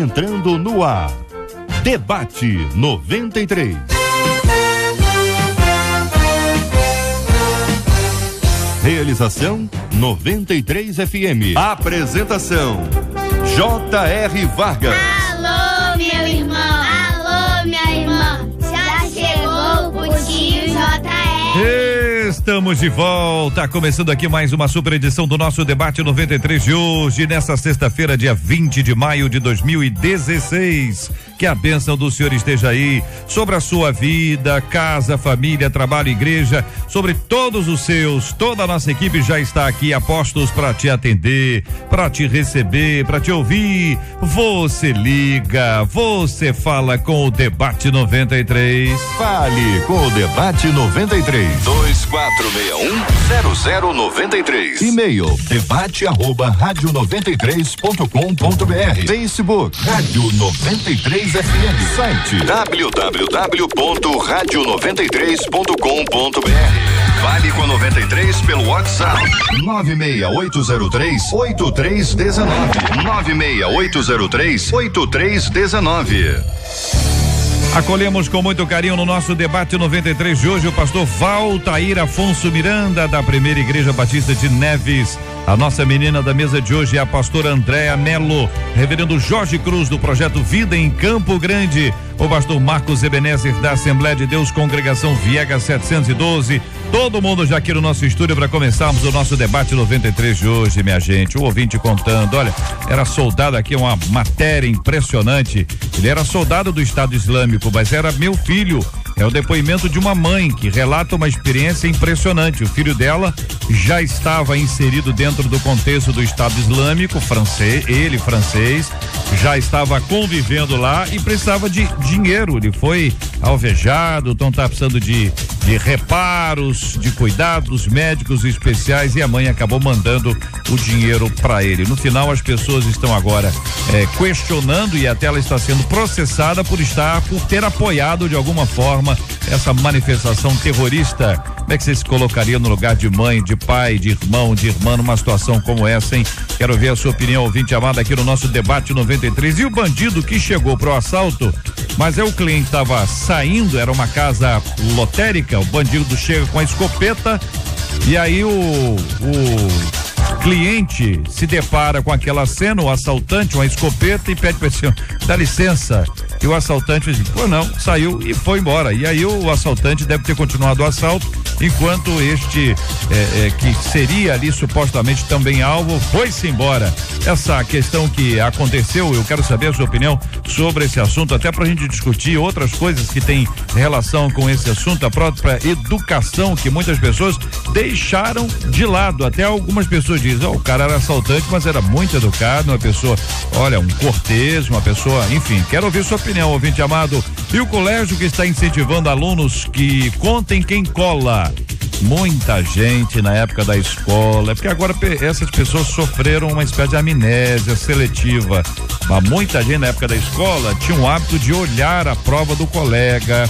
entrando no ar. Debate 93. Realização 93 FM. Apresentação J.R. Vargas. Alô, meu irmão. Alô, minha irmã. Já chegou o Putinho J.R. Estamos de volta, começando aqui mais uma super edição do nosso Debate 93 de hoje, nessa sexta-feira, dia 20 de maio de 2016. Que a bênção do Senhor esteja aí sobre a sua vida, casa, família, trabalho, igreja, sobre todos os seus. Toda a nossa equipe já está aqui a postos para te atender, para te receber, para te ouvir. Você liga, você fala com o Debate 93. Fale com o Debate 93. 2461-0093. E-mail debate@radio93.com.br. Facebook Rádio 93 FM. Site www.radio93.com.br. Fale com a 93 pelo WhatsApp 96803-8319. 96803-8319. Acolhemos com muito carinho no nosso Debate 93 de hoje o pastor Valtair Afonso Miranda, da Primeira Igreja Batista de Neves. A nossa menina da mesa de hoje é a pastora Andréa Melo, reverendo Jorge Cruz, do projeto Vida em Campo Grande, o pastor Marcos Ebenezer, da Assembleia de Deus, Congregação Viegas 712. Todo mundo já aqui no nosso estúdio para começarmos o nosso Debate 93 de hoje, minha gente. O ouvinte contando, olha, era soldado aqui, uma matéria impressionante. Ele era soldado do Estado Islâmico, mas era meu filho. É o depoimento de uma mãe que relata uma experiência impressionante. O filho dela já estava inserido dentro do contexto do Estado Islâmico, francês, já estava convivendo lá e precisava de dinheiro. Ele foi alvejado, então tá precisando de reparos, de cuidados médicos especiais, e a mãe acabou mandando o dinheiro para ele. No final, as pessoas estão agora questionando, e até ela está sendo processada por ter apoiado de alguma forma essa manifestação terrorista. Como é que você se colocaria no lugar de mãe, de pai, de irmão, de irmã numa situação como essa, hein? Quero ver a sua opinião, ouvinte amado, aqui no nosso Debate 93. E o bandido que chegou pro assalto, mas o cliente estava saindo, era uma casa lotérica, o bandido chega com a escopeta, e aí o cliente se depara com aquela cena, o assaltante, uma escopeta, e pede para ele, dá licença. E o assaltante diz, pô, não, saiu e foi embora. E aí o assaltante deve ter continuado o assalto, enquanto este que seria ali supostamente também alvo, foi-se embora. Essa questão que aconteceu, eu quero saber a sua opinião sobre esse assunto, até pra gente discutir outras coisas que tem relação com esse assunto, a própria educação que muitas pessoas deixaram de lado. Até algumas pessoas dizem, o cara era assaltante, mas era muito educado, uma pessoa, olha, um cortês, uma pessoa, enfim. Quero ouvir sua opinião, ouvinte amado. E o colégio que está incentivando alunos que contem quem cola. Muita gente na época da escola, porque agora essas pessoas sofreram uma espécie de amnésia seletiva, mas muita gente na época da escola tinha o hábito de olhar a prova do colega,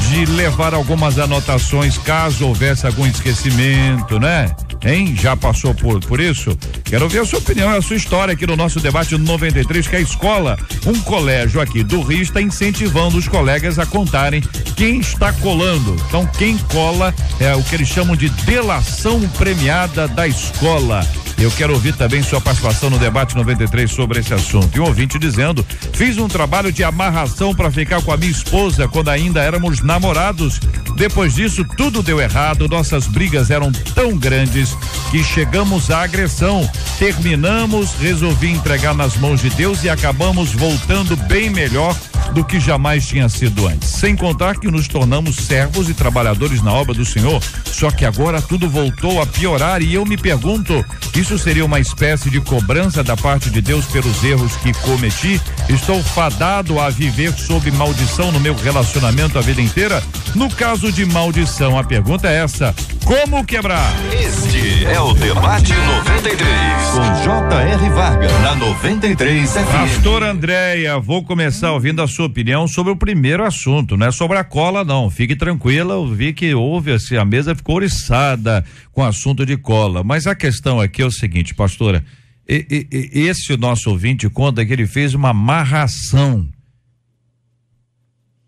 de levar algumas anotações caso houvesse algum esquecimento, né? Hein? Já passou por isso? Quero ouvir a sua opinião, a sua história aqui no nosso Debate 93, que a escola, um colégio aqui do Rio, está incentivando os colegas a contarem quem está colando. Então, quem cola é o que eles chamam de delação premiada da escola. Eu quero ouvir também sua participação no Debate 93 sobre esse assunto. E um ouvinte dizendo, fiz um trabalho de amarração para ficar com a minha esposa quando ainda éramos namorados. Depois disso, tudo deu errado, nossas brigas eram tão grandes que chegamos à agressão. Terminamos, resolvi entregar nas mãos de Deus e acabamos voltando bem melhor do que jamais tinha sido antes. Sem contar que nos tornamos servos e trabalhadores na obra do Senhor, só que agora tudo voltou a piorar e eu me pergunto, isso seria uma espécie de cobrança da parte de Deus pelos erros que cometi? Estou fadado a viver sob maldição no meu relacionamento a vida inteira? No caso de maldição, a pergunta é essa: como quebrar? Este é o Debate 93 com J.R. Vargas na 93 FM. Pastora Andréa, vou começar ouvindo a sua opinião sobre o primeiro assunto, não é sobre a cola não, fique tranquila, eu vi que houve assim, a mesa ficou oriçada com o assunto de cola, mas a questão aqui é o seguinte, pastora, Esse nosso ouvinte conta que ele fez uma amarração.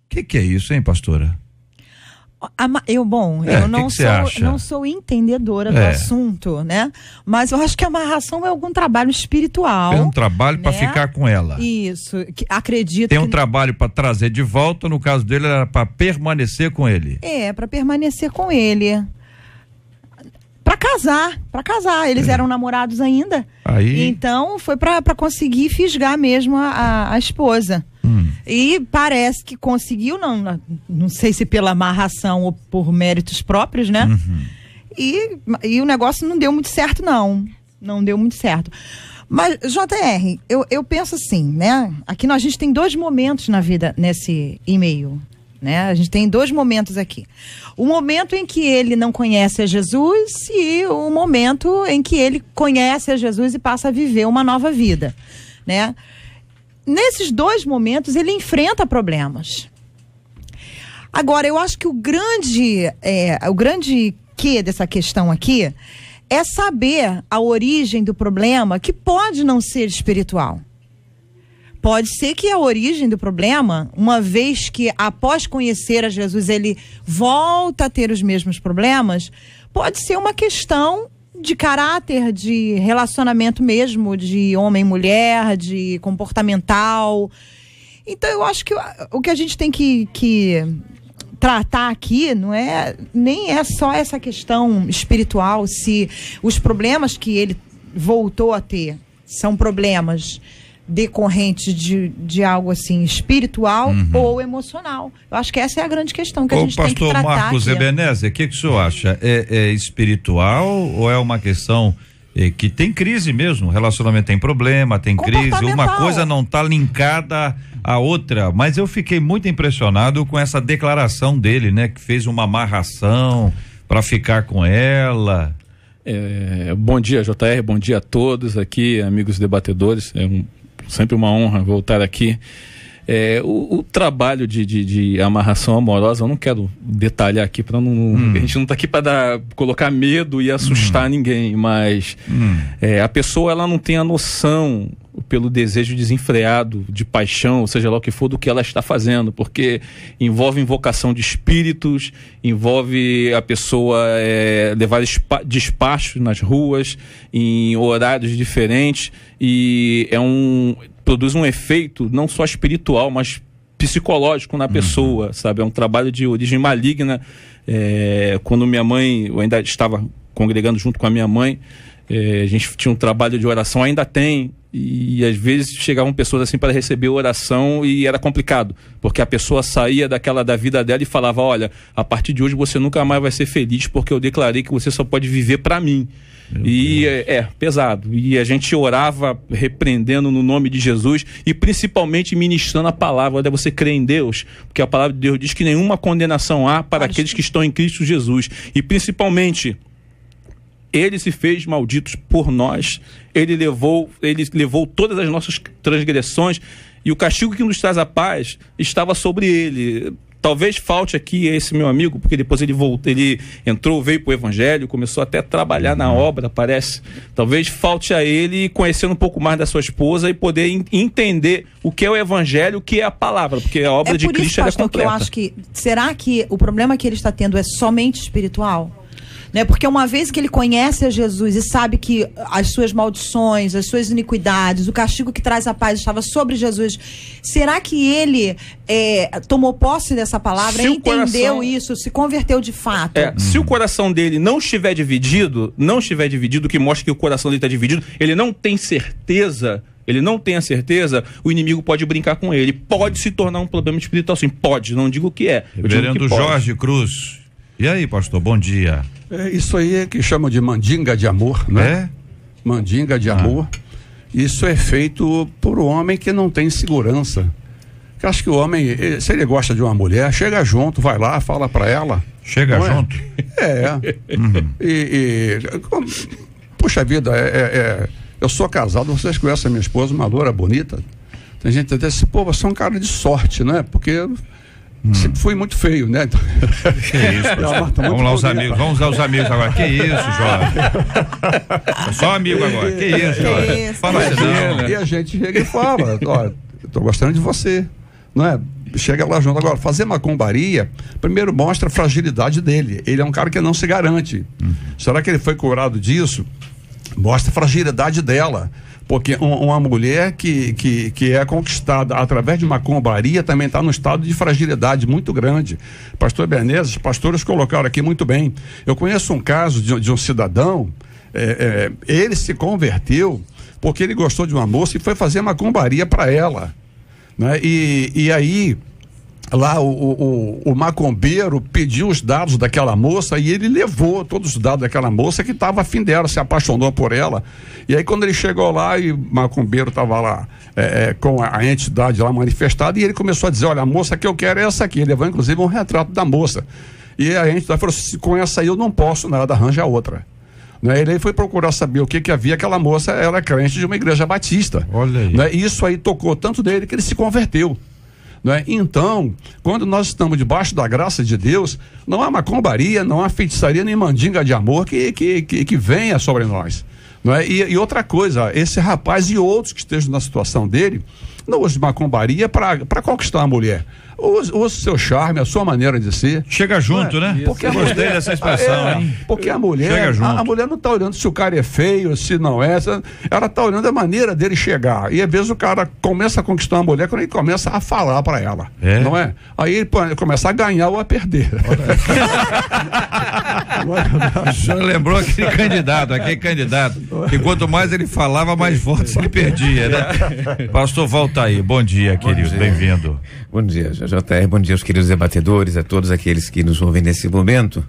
O que é isso, hein, pastora? Eu não sou entendedora do assunto, né? Mas eu acho que a amarração é algum trabalho espiritual. É um trabalho, né, para ficar com ela. Isso, acredito. Tem um trabalho para trazer de volta, no caso dele era para permanecer com ele. Para permanecer com ele. Para casar. Eles eram namorados ainda. Aí... Então foi para conseguir fisgar mesmo a esposa. E parece que conseguiu, não sei se pela amarração ou por méritos próprios, né? E o negócio não deu muito certo, não deu muito certo. Mas, JR, eu penso assim, né? Aqui a gente tem 2 momentos na vida nesse e-mail, né? A gente tem 2 momentos aqui. O momento em que ele não conhece a Jesus e o momento em que ele conhece a Jesus e passa a viver uma nova vida, né? Nesses 2 momentos, ele enfrenta problemas. Agora, eu acho que o grande quê dessa questão aqui é saber a origem do problema, que pode não ser espiritual. Pode ser que a origem do problema, uma vez que após conhecer a Jesus ele volta a ter os mesmos problemas, pode ser uma questão de caráter, de relacionamento mesmo, de homem e mulher, de comportamental. Então eu acho que o que a gente tem que tratar aqui nem é só essa questão espiritual, se os problemas que ele voltou a ter são problemas decorrentes de algo assim espiritual ou emocional. Eu acho que essa é a grande questão que a gente tem que tratar. Pastor Marcos Ebenezer, o que o senhor acha? É espiritual ou é uma questão que tem crise mesmo? O relacionamento tem problema, tem crise, uma coisa não está linkada à outra, mas eu fiquei muito impressionado com essa declaração dele, né? Que fez uma amarração para ficar com ela. Bom dia, JR, bom dia a todos aqui, amigos debatedores, sempre uma honra voltar aqui. O trabalho de amarração amorosa, eu não quero detalhar aqui para a gente não está aqui para colocar medo e assustar ninguém, mas a pessoa ela não tem a noção pelo desejo desenfreado de paixão, ou seja lá o que for, do que ela está fazendo, porque envolve invocação de espíritos, envolve a pessoa levar despachos nas ruas em horários diferentes e produz um efeito não só espiritual, mas psicológico na pessoa, sabe? É um trabalho de origem maligna. Quando minha mãe, eu ainda estava congregando junto com a minha mãe, a gente tinha um trabalho de oração, ainda tem, e às vezes chegavam pessoas assim para receber oração e era complicado, porque a pessoa saía da vida dela e falava: olha, a partir de hoje você nunca mais vai ser feliz porque eu declarei que você só pode viver para mim. E pesado, e a gente orava repreendendo no nome de Jesus e principalmente ministrando a palavra. Olha, você crê em Deus, porque a palavra de Deus diz que nenhuma condenação há para aqueles que estão em Cristo Jesus, e principalmente ele se fez malditos por nós, ele levou todas as nossas transgressões, e o castigo que nos traz a paz estava sobre ele. Talvez falte aqui esse meu amigo, porque depois ele veio para o evangelho, começou até a trabalhar na obra, parece. Talvez falte a ele conhecer um pouco mais da sua esposa e poder entender o que é o evangelho, o que é a palavra, porque a obra de Cristo é completa. Eu acho que, será que o problema que ele está tendo é somente espiritual? Né? Porque uma vez que ele conhece a Jesus e sabe que as suas maldições, as suas iniquidades, o castigo que traz a paz estava sobre Jesus, será que ele tomou posse dessa palavra, entendeu isso, se converteu de fato? Se o coração dele não estiver dividido, que mostra que o coração dele está dividido, ele não tem certeza, o inimigo pode brincar com ele, pode se tornar um problema espiritual, sim, pode, não digo que é. Reverendo Jorge Cruz. E aí, pastor, bom dia. Isso aí é que chamam de mandinga de amor, né? Mandinga de amor. Isso é feito por um homem que não tem segurança. Eu acho que o homem, se ele gosta de uma mulher, chega junto, vai lá, fala pra ela. Chega junto? Puxa vida, eu sou casado, vocês conhecem a minha esposa, uma loura bonita. Tem gente que diz assim, pô, você é um cara de sorte, né? Porque Sempre fui muito feio, né? Que isso, vamos lá, os amigos. Vamos lá, os amigos agora. Que isso, Jorge? Só amigo agora. Que isso, Jorge? Fala assim, não. E a gente chega e fala: olha, eu tô gostando de você. Não é? Chega lá junto. Agora, fazer macumbaria, primeiro mostra a fragilidade dele. Ele é um cara que não se garante. Será que ele foi curado disso? Mostra a fragilidade dela. Porque uma mulher que é conquistada através de macumbaria também está num estado de fragilidade muito grande. Pastor Ebenezer, os pastores colocaram aqui muito bem. Eu conheço um caso de um cidadão, ele se converteu porque ele gostou de uma moça e foi fazer macumbaria para ela, né? E aí lá o macumbeiro pediu os dados daquela moça e ele levou todos os dados daquela moça que estava afim dela, se apaixonou por ela. E aí quando ele chegou lá e o macumbeiro estava lá com a entidade lá manifestada, e ele começou a dizer: olha, a moça que eu quero é essa aqui. Ele levou inclusive um retrato da moça. E a entidade falou: com essa aí eu não posso nada, arranja outra. Né? Ele foi procurar saber o que havia. Aquela moça era crente de uma igreja batista. Olha aí. Né? E isso aí tocou tanto dele que ele se converteu. Né? Então, quando nós estamos debaixo da graça de Deus, não há macumbaria, não há feitiçaria nem mandinga de amor que venha sobre nós. Não é? E outra coisa, esse rapaz e outros que estejam na situação dele, não use macumbaria para conquistar a mulher. Use o seu charme, a sua maneira de ser. Chega junto, né? Porque eu gostei dessa expressão, hein? Porque a mulher não está olhando se o cara é feio, se não é. Ela está olhando a maneira dele chegar. E às vezes o cara começa a conquistar uma mulher quando ele começa a falar para ela. Não é? Aí ele começa a ganhar ou a perder. O senhor lembrou aquele candidato, que quanto mais ele falava, mais votos ele perdia, né? Pastor Valtair, bom dia, querido, bem-vindo. Bom dia, JR, bom dia aos queridos debatedores, a todos aqueles que nos ouvem nesse momento.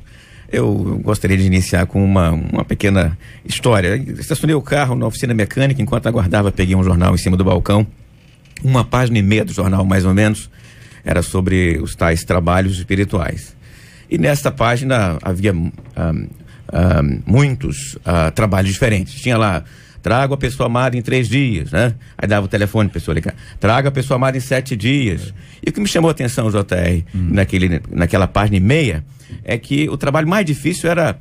Eu gostaria de iniciar com uma pequena história. Estacionei o carro na oficina mecânica, enquanto aguardava, peguei um jornal em cima do balcão, 1,5 página do jornal, mais ou menos, era sobre os tais trabalhos espirituais. E nesta página havia muitos trabalhos diferentes. Tinha lá: traga a pessoa amada em 3 dias, né? Aí dava o telefone, a pessoa ligar: traga a pessoa amada em 7 dias. E o que me chamou a atenção, JR, naquela página e meia, é que o trabalho mais difícil era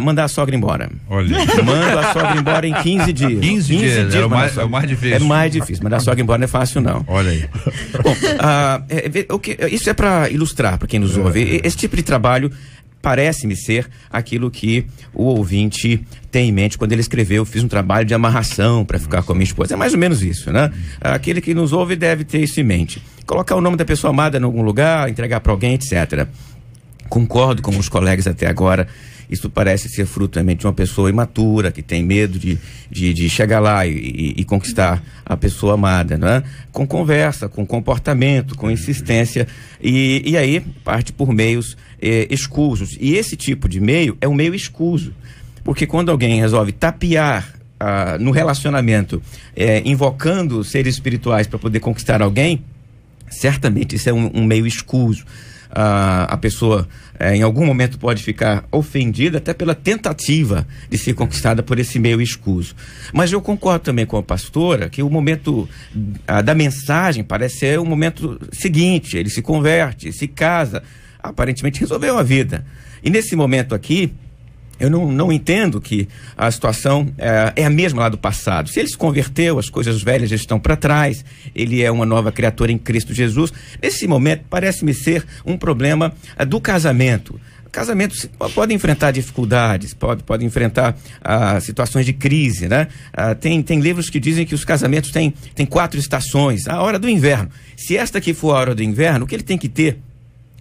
mandar a sogra embora. Olha. Manda a sogra embora em 15 dias. 15 dias é o mais difícil. É mais difícil, mandar a sogra embora não é fácil, não. Olha aí. Bom, isso é para ilustrar, para quem nos ouve. Esse tipo de trabalho parece-me ser aquilo que o ouvinte tem em mente quando ele escreveu: fiz um trabalho de amarração para ficar com a minha esposa. É mais ou menos isso, né? Aquele que nos ouve deve ter isso em mente. Colocar o nome da pessoa amada em algum lugar, entregar para alguém, etc. Concordo com os colegas até agora. Isso parece ser fruto realmente de uma pessoa imatura, que tem medo de chegar lá e conquistar a pessoa amada, né? Com conversa, com comportamento, com insistência, e aí parte por meios escusos. E esse tipo de meio é um meio escuso, porque quando alguém resolve tapear no relacionamento, invocando seres espirituais para poder conquistar alguém, certamente isso é um meio escuso. A pessoa em algum momento pode ficar ofendida até pela tentativa de ser conquistada por esse meio escuso. Mas eu concordo também com a pastora que o momento da mensagem parece ser o momento seguinte: ele se converte, se casa, aparentemente resolveu a vida. E nesse momento aqui, eu não entendo que a situação é a mesma lá do passado. Se ele se converteu, as coisas velhas já estão para trás, ele é uma nova criatura em Cristo Jesus. Nesse momento, parece-me ser um problema do casamento. Casamentos podem enfrentar dificuldades, podem enfrentar situações de crise, né? Tem livros que dizem que os casamentos têm 4 estações. A hora do inverno. Se esta aqui for a hora do inverno, o que ele tem que ter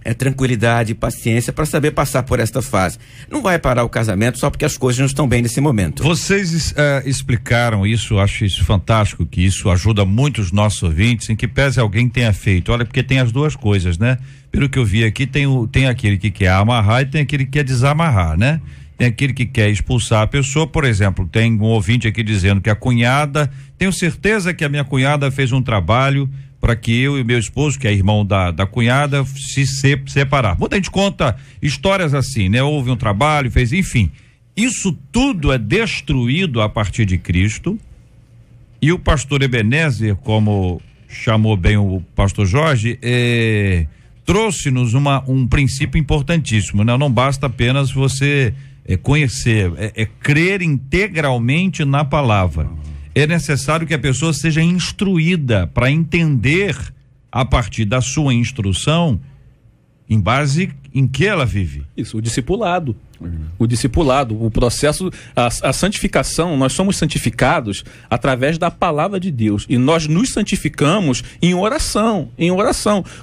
é tranquilidade e paciência para saber passar por esta fase. Não vai parar o casamento só porque as coisas não estão bem nesse momento. Vocês explicaram isso, acho isso fantástico, que isso ajuda muito os nossos ouvintes, em que pese alguém tenha feito. Olha, porque tem as duas coisas, né? Pelo que eu vi aqui, tem aquele que quer amarrar e tem aquele que quer desamarrar, né? Tem aquele que quer expulsar a pessoa. Por exemplo, tem um ouvinte aqui dizendo que a cunhada, tenho certeza que a minha cunhada fez um trabalho para que eu e meu esposo, que é irmão da cunhada, se separar. Muita gente conta histórias assim, né? Houve um trabalho, enfim. Isso tudo é destruído a partir de Cristo. E o pastor Ebenezer, como chamou bem o pastor Jorge, trouxe-nos um princípio importantíssimo, né? Não basta apenas você conhecer, crer integralmente na palavra. É necessário que a pessoa seja instruída para entender, a partir da sua instrução, em base em que ela vive. Isso, o discipulado. O discipulado, o processo, a santificação, nós somos santificados através da palavra de Deus, e nós nos santificamos em oração,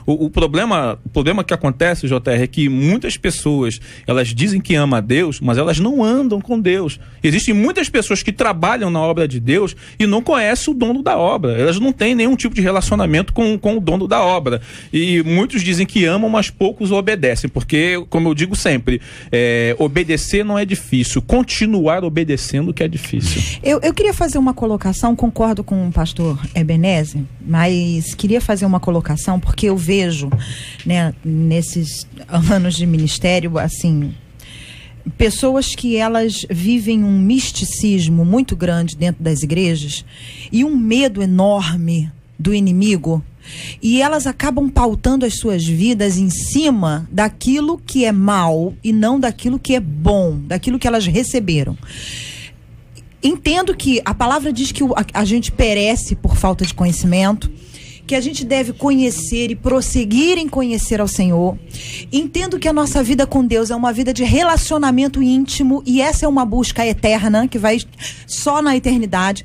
o problema que acontece, JR, é que muitas pessoas, elas dizem que amam a Deus, mas elas não andam com Deus. Existem muitas pessoas que trabalham na obra de Deus e não conhecem o dono da obra, elas não têm nenhum tipo de relacionamento com o dono da obra, e muitos dizem que amam, mas poucos obedecem, porque, como eu digo sempre, obedecer não é difícil, continuar obedecendo que é difícil. Eu queria fazer uma colocação, concordo com o pastor Ebenezer, mas queria fazer uma colocação porque eu vejo, né, nesses anos de ministério, assim, pessoas que elas vivem um misticismo muito grande dentro das igrejas e um medo enorme do inimigo, e elas acabam pautando as suas vidas em cima daquilo que é mal e não daquilo que é bom, daquilo que elas receberam. Entendo que a palavra diz que a gente perece por falta de conhecimento, que a gente deve conhecer e prosseguir em conhecer ao Senhor. Entendo que a nossa vida com Deus é uma vida de relacionamento íntimo, e essa é uma busca eterna que vai só na eternidade.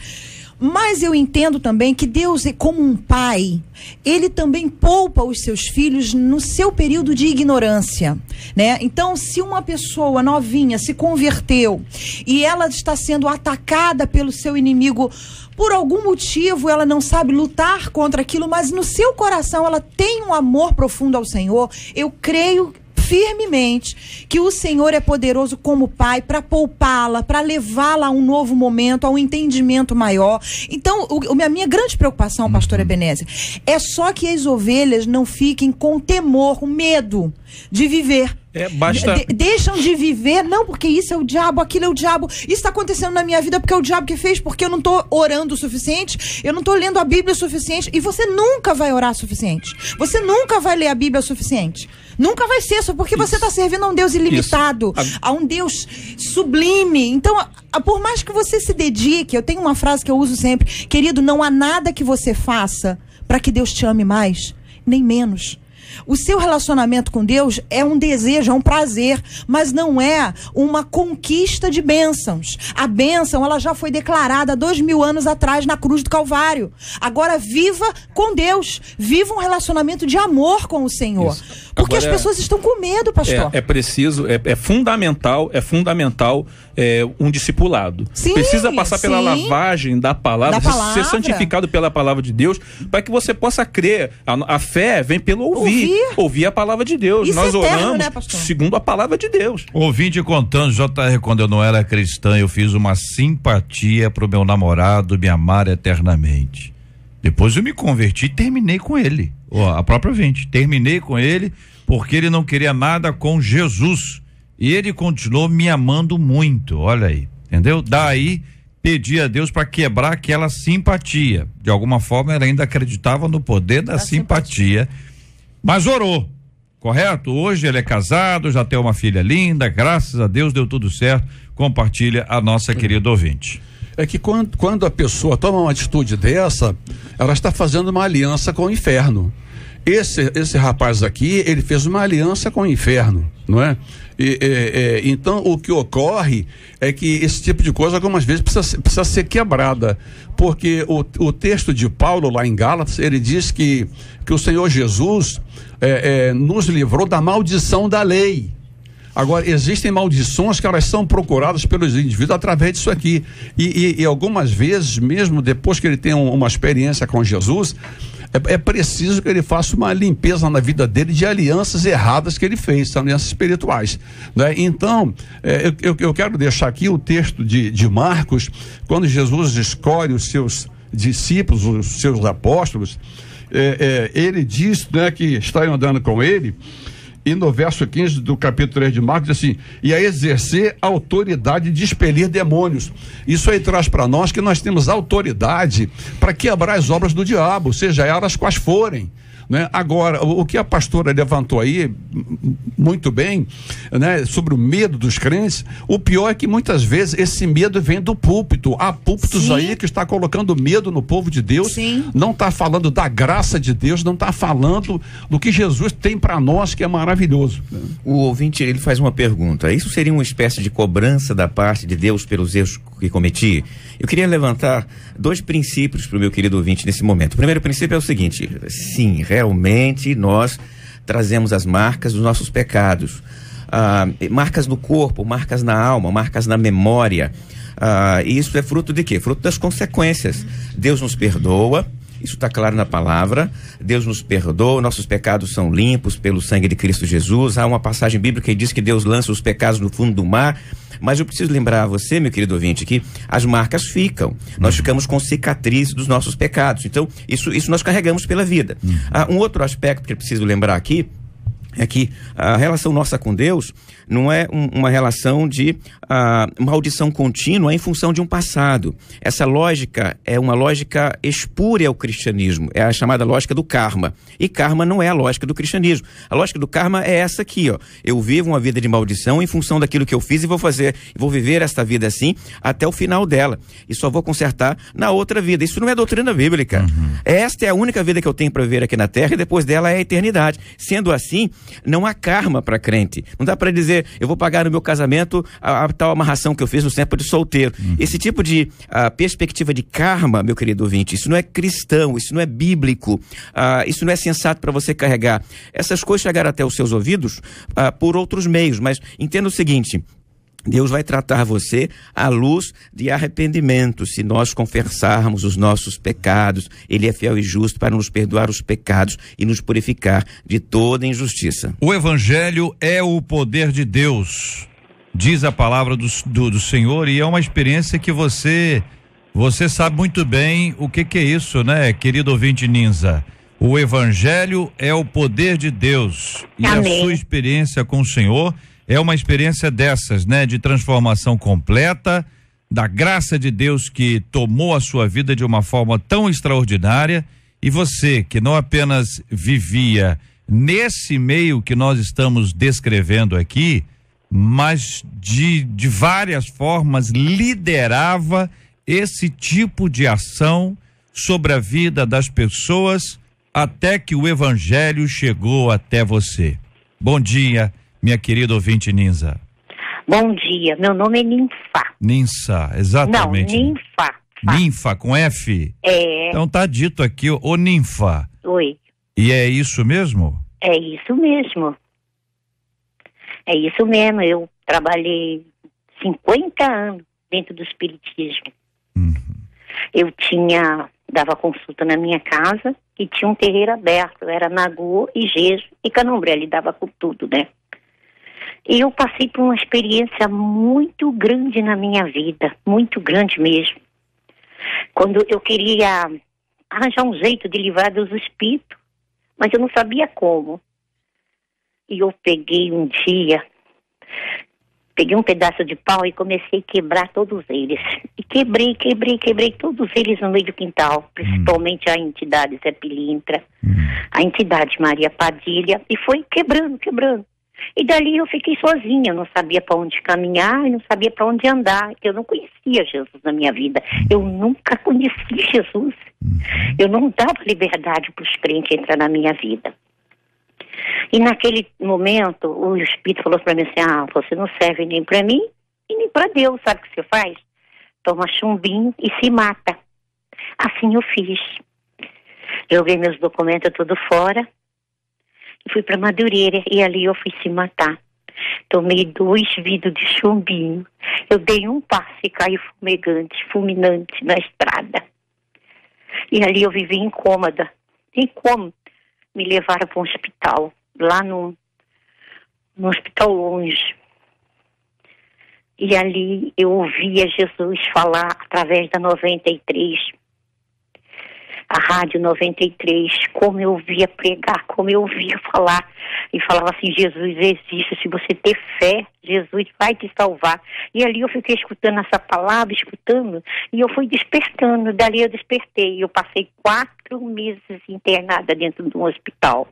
Mas eu entendo também que Deus, como um pai, ele também poupa os seus filhos no seu período de ignorância, né? Então, se uma pessoa novinha se converteu e ela está sendo atacada pelo seu inimigo, por algum motivo ela não sabe lutar contra aquilo, mas no seu coração ela tem um amor profundo ao Senhor, eu creio firmemente que o Senhor é poderoso como pai para poupá-la, para levá-la a um novo momento, a um entendimento maior. Então, a minha grande preocupação, pastor Ebenezer, é só que as ovelhas não fiquem com temor, com medo de viver. Deixam de viver, não porque isso é o diabo, aquilo é o diabo, isso está acontecendo na minha vida porque é o diabo que fez, porque eu não estou orando o suficiente, eu não estou lendo a Bíblia o suficiente, e você nunca vai orar o suficiente, você nunca vai ler a Bíblia o suficiente, nunca vai ser, só porque você está servindo a um Deus ilimitado, a um Deus sublime. Então, por mais que você se dedique, eu tenho uma frase que eu uso sempre, querido, não há nada que você faça para que Deus te ame mais, nem menos. O seu relacionamento com Deus é um desejo, é um prazer, mas não é uma conquista de bênçãos. A bênção, ela já foi declarada 2000 anos atrás na cruz do Calvário. Agora viva com Deus, viva um relacionamento de amor com o Senhor. Porque agora, as pessoas estão com medo, pastor. É preciso, é fundamental um discipulado. Sim, precisa passar pela lavagem da palavra, ser santificado pela palavra de Deus, para que você possa crer. A fé vem pelo ouvir a palavra de Deus. Isso nós é eterno, oramos, né, pastor? segundo a palavra de Deus. Ouvinte contando, JR, quando eu não era cristã, eu fiz uma simpatia pro meu namorado me amar eternamente. Depois eu me converti e terminei com ele. A própria ouvinte, terminei com ele porque ele não queria nada com Jesus. E ele continuou me amando muito, olha aí, entendeu? Daí pedi a Deus para quebrar aquela simpatia. De alguma forma ela ainda acreditava no poder da simpatia, mas orou, correto? Hoje ele é casado, já tem uma filha linda, graças a Deus deu tudo certo. Compartilha a nossa querida ouvinte. É que quando a pessoa toma uma atitude dessa, ela está fazendo uma aliança com o inferno. Esse rapaz aqui, ele fez uma aliança com o inferno, não é? Então, o que ocorre é que esse tipo de coisa algumas vezes precisa ser quebrada, porque o texto de Paulo lá em Gálatas, ele diz que o Senhor Jesus nos livrou da maldição da lei. Agora, existem maldições que elas são procuradas pelos indivíduos através disso aqui, e algumas vezes, mesmo depois que ele tem uma experiência com Jesus, é preciso que ele faça uma limpeza na vida dele de alianças erradas que ele fez, alianças espirituais, né? Então, eu quero deixar aqui o texto de Marcos, quando Jesus escolhe os seus discípulos, os seus apóstolos, ele diz, né, que está andando com ele. E no verso 15 do capítulo 3 de Marcos diz assim: e a exercer a autoridade de expelir demônios. Isso aí traz para nós que nós temos autoridade para quebrar as obras do diabo, seja elas quais forem. né? Agora, o que a pastora levantou aí, muito bem, né? Sobre o medo dos crentes, o pior é que muitas vezes esse medo vem do púlpito. Há púlpitos Sim. aí que está colocando medo no povo de Deus, Sim. não está falando da graça de Deus, não está falando do que Jesus tem para nós, que é maravilhoso. O ouvinte, ele faz uma pergunta: isso seria uma espécie de cobrança da parte de Deus pelos erros que cometi? Eu queria levantar 2 princípios para o meu querido ouvinte nesse momento. O primeiro princípio é o seguinte: sim, realmente nós trazemos as marcas dos nossos pecados, marcas no corpo, marcas na alma, marcas na memória. E isso é fruto de quê? Fruto das consequências. Deus nos perdoa, isso está claro na palavra. Deus nos perdoa, nossos pecados são limpos pelo sangue de Cristo Jesus. Há uma passagem bíblica que diz que Deus lança os pecados no fundo do mar. Mas eu preciso lembrar a você, meu querido ouvinte, que as marcas ficam. Nós ficamos com cicatrizes dos nossos pecados. Então, isso nós carregamos pela vida. Um outro aspecto que eu preciso lembrar aqui é que a relação nossa com Deus não é uma relação de maldição contínua em função de um passado. Essa lógica é uma lógica espúria ao cristianismo, é a chamada lógica do karma. E karma não é a lógica do cristianismo. A lógica do karma é essa aqui, ó. Eu vivo uma vida de maldição em função daquilo que eu fiz e vou viver esta vida assim até o final dela. E só vou consertar na outra vida. Isso não é doutrina bíblica. Esta é a única vida que eu tenho para viver aqui na terra e depois dela é a eternidade. Sendo assim, não há karma para crente. Não dá para dizer, eu vou pagar no meu casamento a tal amarração que eu fiz no tempo de solteiro. Esse tipo de perspectiva de karma, meu querido ouvinte, isso não é cristão, isso não é bíblico, isso não é sensato para você carregar. Essas coisas chegaram até os seus ouvidos por outros meios, mas entenda o seguinte: Deus vai tratar você à luz de arrependimento. Se nós confessarmos os nossos pecados, Ele é fiel e justo para nos perdoar os pecados e nos purificar de toda injustiça. O Evangelho é o poder de Deus, diz a palavra do Senhor, e é uma experiência que você sabe muito bem o que é isso, né, querido ouvinte Ninza? O Evangelho é o poder de Deus. E Amém. A sua experiência com o Senhor é uma experiência dessas, né? De transformação completa, da graça de Deus que tomou a sua vida de uma forma tão extraordinária, e você que não apenas vivia nesse meio que nós estamos descrevendo aqui, mas de várias formas liderava esse tipo de ação sobre a vida das pessoas até que o Evangelho chegou até você. Bom dia, minha querida ouvinte Ninza. Bom dia, meu nome é Ninfa. Ninsa, exatamente. Não, Ninfa. Ninfa com F? É. Então tá dito aqui, ô Ninfa. Oi. E é isso mesmo? É isso mesmo. É isso mesmo, eu trabalhei 50 anos dentro do espiritismo. Eu dava consulta na minha casa e tinha um terreiro aberto, era Nagô, Igejo e Candomblé, ele dava com tudo, né? E eu passei por uma experiência muito grande na minha vida, muito grande mesmo. Quando eu queria arranjar um jeito de livrar dos espíritos, mas eu não sabia como. E eu peguei um dia, peguei um pedaço de pau e comecei a quebrar todos eles. E quebrei todos eles no meio do quintal, principalmente a entidade Zé Pilintra, a entidade Maria Padilha, e foi quebrando. E dali eu fiquei sozinha, não sabia para onde caminhar e não sabia para onde andar. Eu não conhecia Jesus na minha vida. Eu nunca conheci Jesus. Eu não dava liberdade para os crentes entrar na minha vida. E naquele momento, o Espírito falou para mim assim, você não serve nem para mim e nem para Deus. Sabe o que você faz? Toma chumbinho e se mata. Assim eu fiz. Joguei meus documentos tudo fora. Fui para Madureira e ali eu fui se matar. Tomei 2 vidros de chumbinho. Eu dei um passo e caí fulminante na estrada. E ali eu vivi incômoda. E como me levaram para um hospital, lá no hospital longe. E ali eu ouvia Jesus falar através da 93. a Rádio 93, como eu ouvia pregar, como eu ouvia falar, e falava assim, Jesus existe, se você ter fé, Jesus vai te salvar. E ali eu fiquei escutando essa palavra, escutando, e eu fui despertando, dali eu despertei. Eu passei 4 meses internada dentro de um hospital.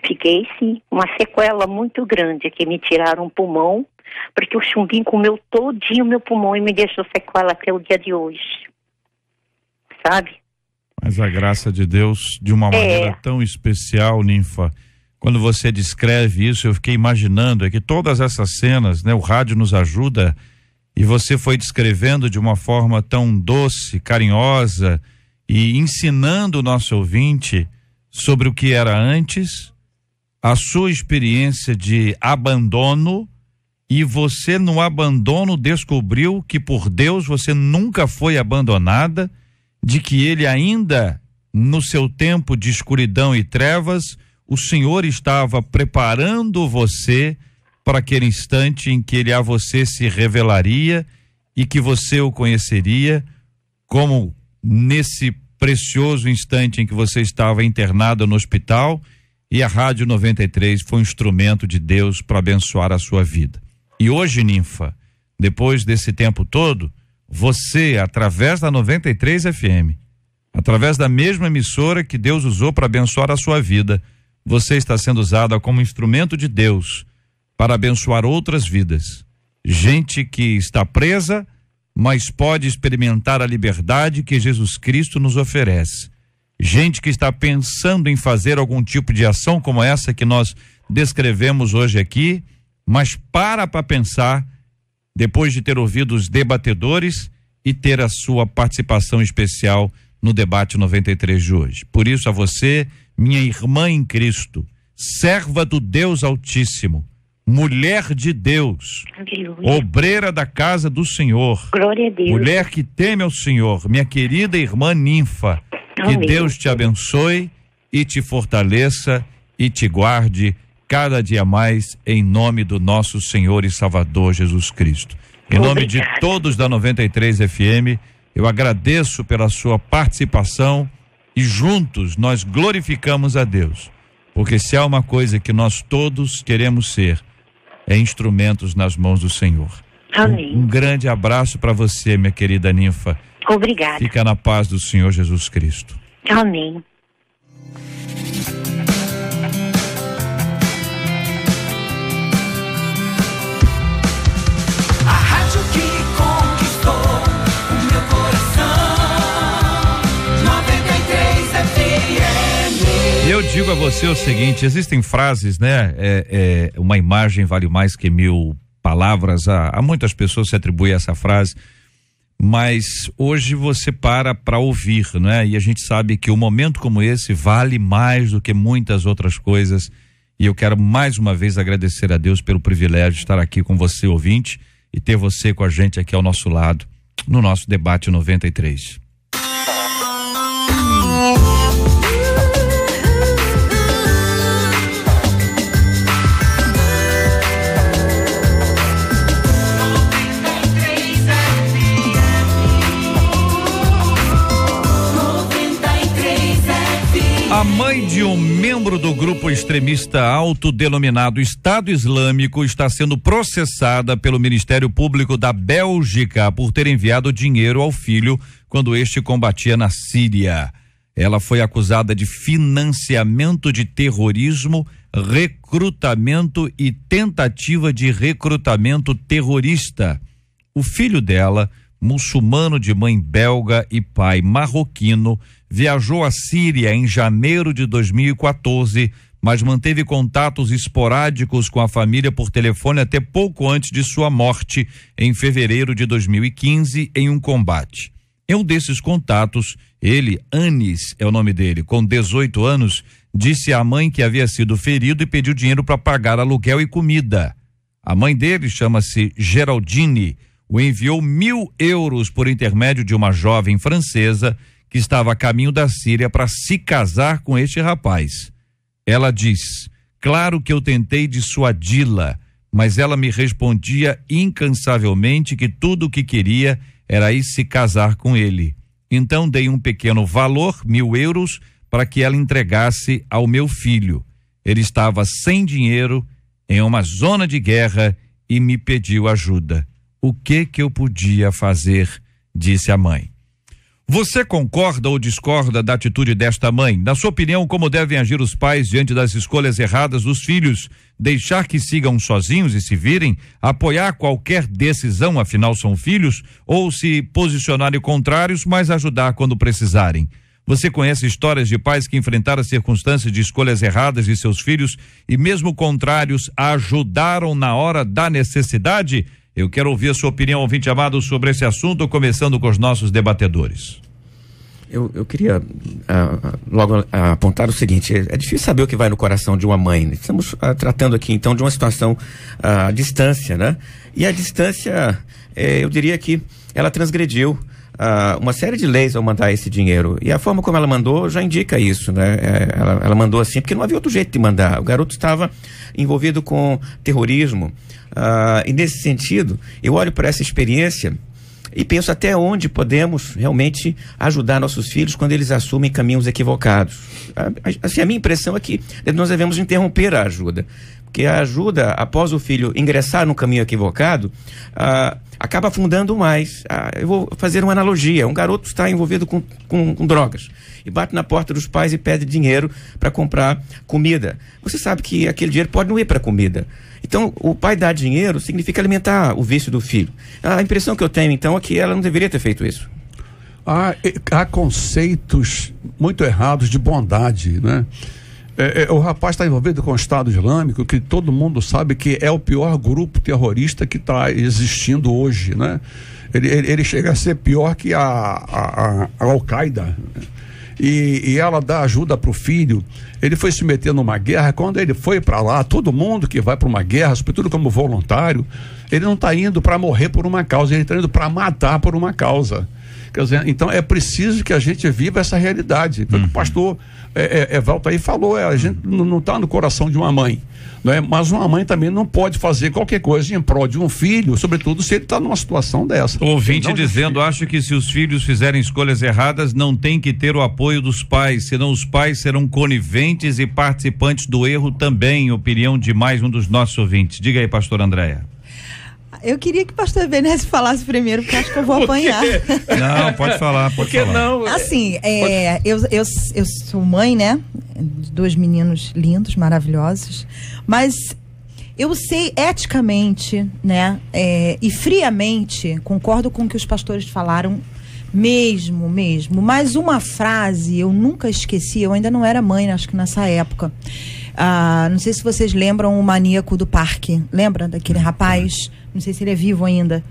Fiquei, sim, uma sequela muito grande, que me tiraram o pulmão, porque o chumbinho comeu todinho o meu pulmão e me deixou sequela até o dia de hoje. Sabe? Mas a graça de Deus, de uma maneira tão especial, Ninfa, quando você descreve isso, eu fiquei imaginando, é que todas essas cenas, né, o rádio nos ajuda, e você foi descrevendo de uma forma tão doce, carinhosa, e ensinando o nosso ouvinte sobre o que era antes, a sua experiência de abandono, e você no abandono descobriu que por Deus você nunca foi abandonada, de que ele ainda, no seu tempo de escuridão e trevas, o Senhor estava preparando você para aquele instante em que ele a você se revelaria e que você o conheceria, como nesse precioso instante em que você estava internado no hospital, e a Rádio 93 foi um instrumento de Deus para abençoar a sua vida. E hoje, Ninfa, depois desse tempo todo, você, através da 93 FM, através da mesma emissora que Deus usou para abençoar a sua vida, você está sendo usada como instrumento de Deus para abençoar outras vidas. Gente que está presa, mas pode experimentar a liberdade que Jesus Cristo nos oferece. Gente que está pensando em fazer algum tipo de ação como essa que nós descrevemos hoje aqui, mas para pensar, depois de ter ouvido os debatedores e ter a sua participação especial no debate 93 de hoje. Por isso, a você, minha irmã em Cristo, serva do Deus Altíssimo, mulher de Deus, Aleluia. obreira da casa do Senhor, Glória a Deus. mulher que teme ao Senhor, minha querida irmã Ninfa, que Amém. Deus te abençoe e te fortaleça e te guarde cada dia mais, em nome do nosso Senhor e Salvador Jesus Cristo. Em nome de todos da 93 FM, eu agradeço pela sua participação e juntos nós glorificamos a Deus, porque se há uma coisa que nós todos queremos ser, é instrumentos nas mãos do Senhor. Amém. Um grande abraço para você, minha querida Ninfa. Obrigada. Fica na paz do Senhor Jesus Cristo. Amém. Eu digo a você o seguinte, existem frases, né? Uma imagem vale mais que 1000 palavras. A muitas pessoas se atribui essa frase, mas hoje você para ouvir, né? E a gente sabe que um momento como esse vale mais do que muitas outras coisas. E eu quero mais uma vez agradecer a Deus pelo privilégio de estar aqui com você, ouvinte, e ter você com a gente aqui ao nosso lado, no nosso debate 93. A mãe de um membro do grupo extremista autodenominado Estado Islâmico está sendo processada pelo Ministério Público da Bélgica por ter enviado dinheiro ao filho quando este combatia na Síria. Ela foi acusada de financiamento de terrorismo, recrutamento e tentativa de recrutamento terrorista. O filho dela, muçulmano de mãe belga e pai marroquino, viajou à Síria em janeiro de 2014, mas manteve contatos esporádicos com a família por telefone até pouco antes de sua morte, em fevereiro de 2015, em um combate. Em um desses contatos, ele, Anis é o nome dele, com 18 anos, disse à mãe que havia sido ferido e pediu dinheiro para pagar aluguel e comida. A mãe dele, chama-se Geraldine, o enviou 1.000 euros por intermédio de uma jovem francesa que estava a caminho da Síria para se casar com este rapaz. Ela diz: claro que eu tentei dissuadi-la, mas ela me respondia incansavelmente que tudo o que queria era ir se casar com ele. Então dei um pequeno valor, 1.000 euros, para que ela entregasse ao meu filho. Ele estava sem dinheiro, em uma zona de guerra, e me pediu ajuda. O que eu podia fazer? Disse a mãe. Você concorda ou discorda da atitude desta mãe? Na sua opinião, como devem agir os pais diante das escolhas erradas dos filhos? Deixar que sigam sozinhos e se virem? Apoiar qualquer decisão, afinal são filhos? Ou se posicionarem contrários, mas ajudar quando precisarem? Você conhece histórias de pais que enfrentaram as circunstâncias de escolhas erradas de seus filhos e mesmo contrários ajudaram na hora da necessidade? Eu quero ouvir a sua opinião, ouvinte amado, sobre esse assunto, começando com os nossos debatedores. Eu queria logo apontar o seguinte: é difícil saber o que vai no coração de uma mãe. Estamos tratando aqui então de uma situação à distância, né? E a distância, eu diria que ela transgrediu uma série de leis ao mandar esse dinheiro. E a forma como ela mandou já indica isso, né? Ela mandou assim porque não havia outro jeito de mandar. O garoto estava envolvido com terrorismo. E nesse sentido, eu olho para essa experiência e penso até onde podemos realmente ajudar nossos filhos quando eles assumem caminhos equivocados. Assim, a minha impressão é que nós devemos interromper a ajuda, porque a ajuda, após o filho ingressar no caminho equivocado, acaba afundando mais. Eu vou fazer uma analogia: um garoto está envolvido com drogas e bate na porta dos pais e pede dinheiro para comprar comida. Você sabe que aquele dinheiro pode não ir para comida. Então, o pai dar dinheiro significa alimentar o vício do filho. A impressão que eu tenho, então, é que ela não deveria ter feito isso. Há conceitos muito errados de bondade, né? O rapaz está envolvido com o Estado Islâmico, que todo mundo sabe que é o pior grupo terrorista que está existindo hoje, né? Ele chega a ser pior que a Al-Qaeda. E ela dá ajuda para o filho. Ele foi se meter numa guerra. Quando ele foi para lá, todo mundo que vai para uma guerra, sobretudo como voluntário, ele não está indo para morrer por uma causa, ele está indo para matar por uma causa. Quer dizer, então é preciso que a gente viva essa realidade. Foi o que o pastor Evaldo aí falou, a gente não está no coração de uma mãe, não é? Mas uma mãe também não pode fazer qualquer coisa em prol de um filho, sobretudo se ele está numa situação dessa. O ouvinte dizendo: acho que se os filhos fizerem escolhas erradas, não tem que ter o apoio dos pais, senão os pais serão coniventes e participantes do erro também. Opinião de mais um dos nossos ouvintes. Diga aí, pastor Andréia. Eu queria que o pastor Benesse falasse primeiro, porque acho que eu vou apanhar. Não, pode falar, pode falar. Não? Assim, eu sou mãe, né? De 2 meninos lindos, maravilhosos, mas eu sei eticamente, né? E friamente, concordo com o que os pastores falaram, mesmo, mas uma frase eu nunca esqueci, eu ainda não era mãe, acho que nessa época. Não sei se vocês lembram o Maníaco do Parque. Lembra daquele rapaz? Não sei se ele é vivo ainda.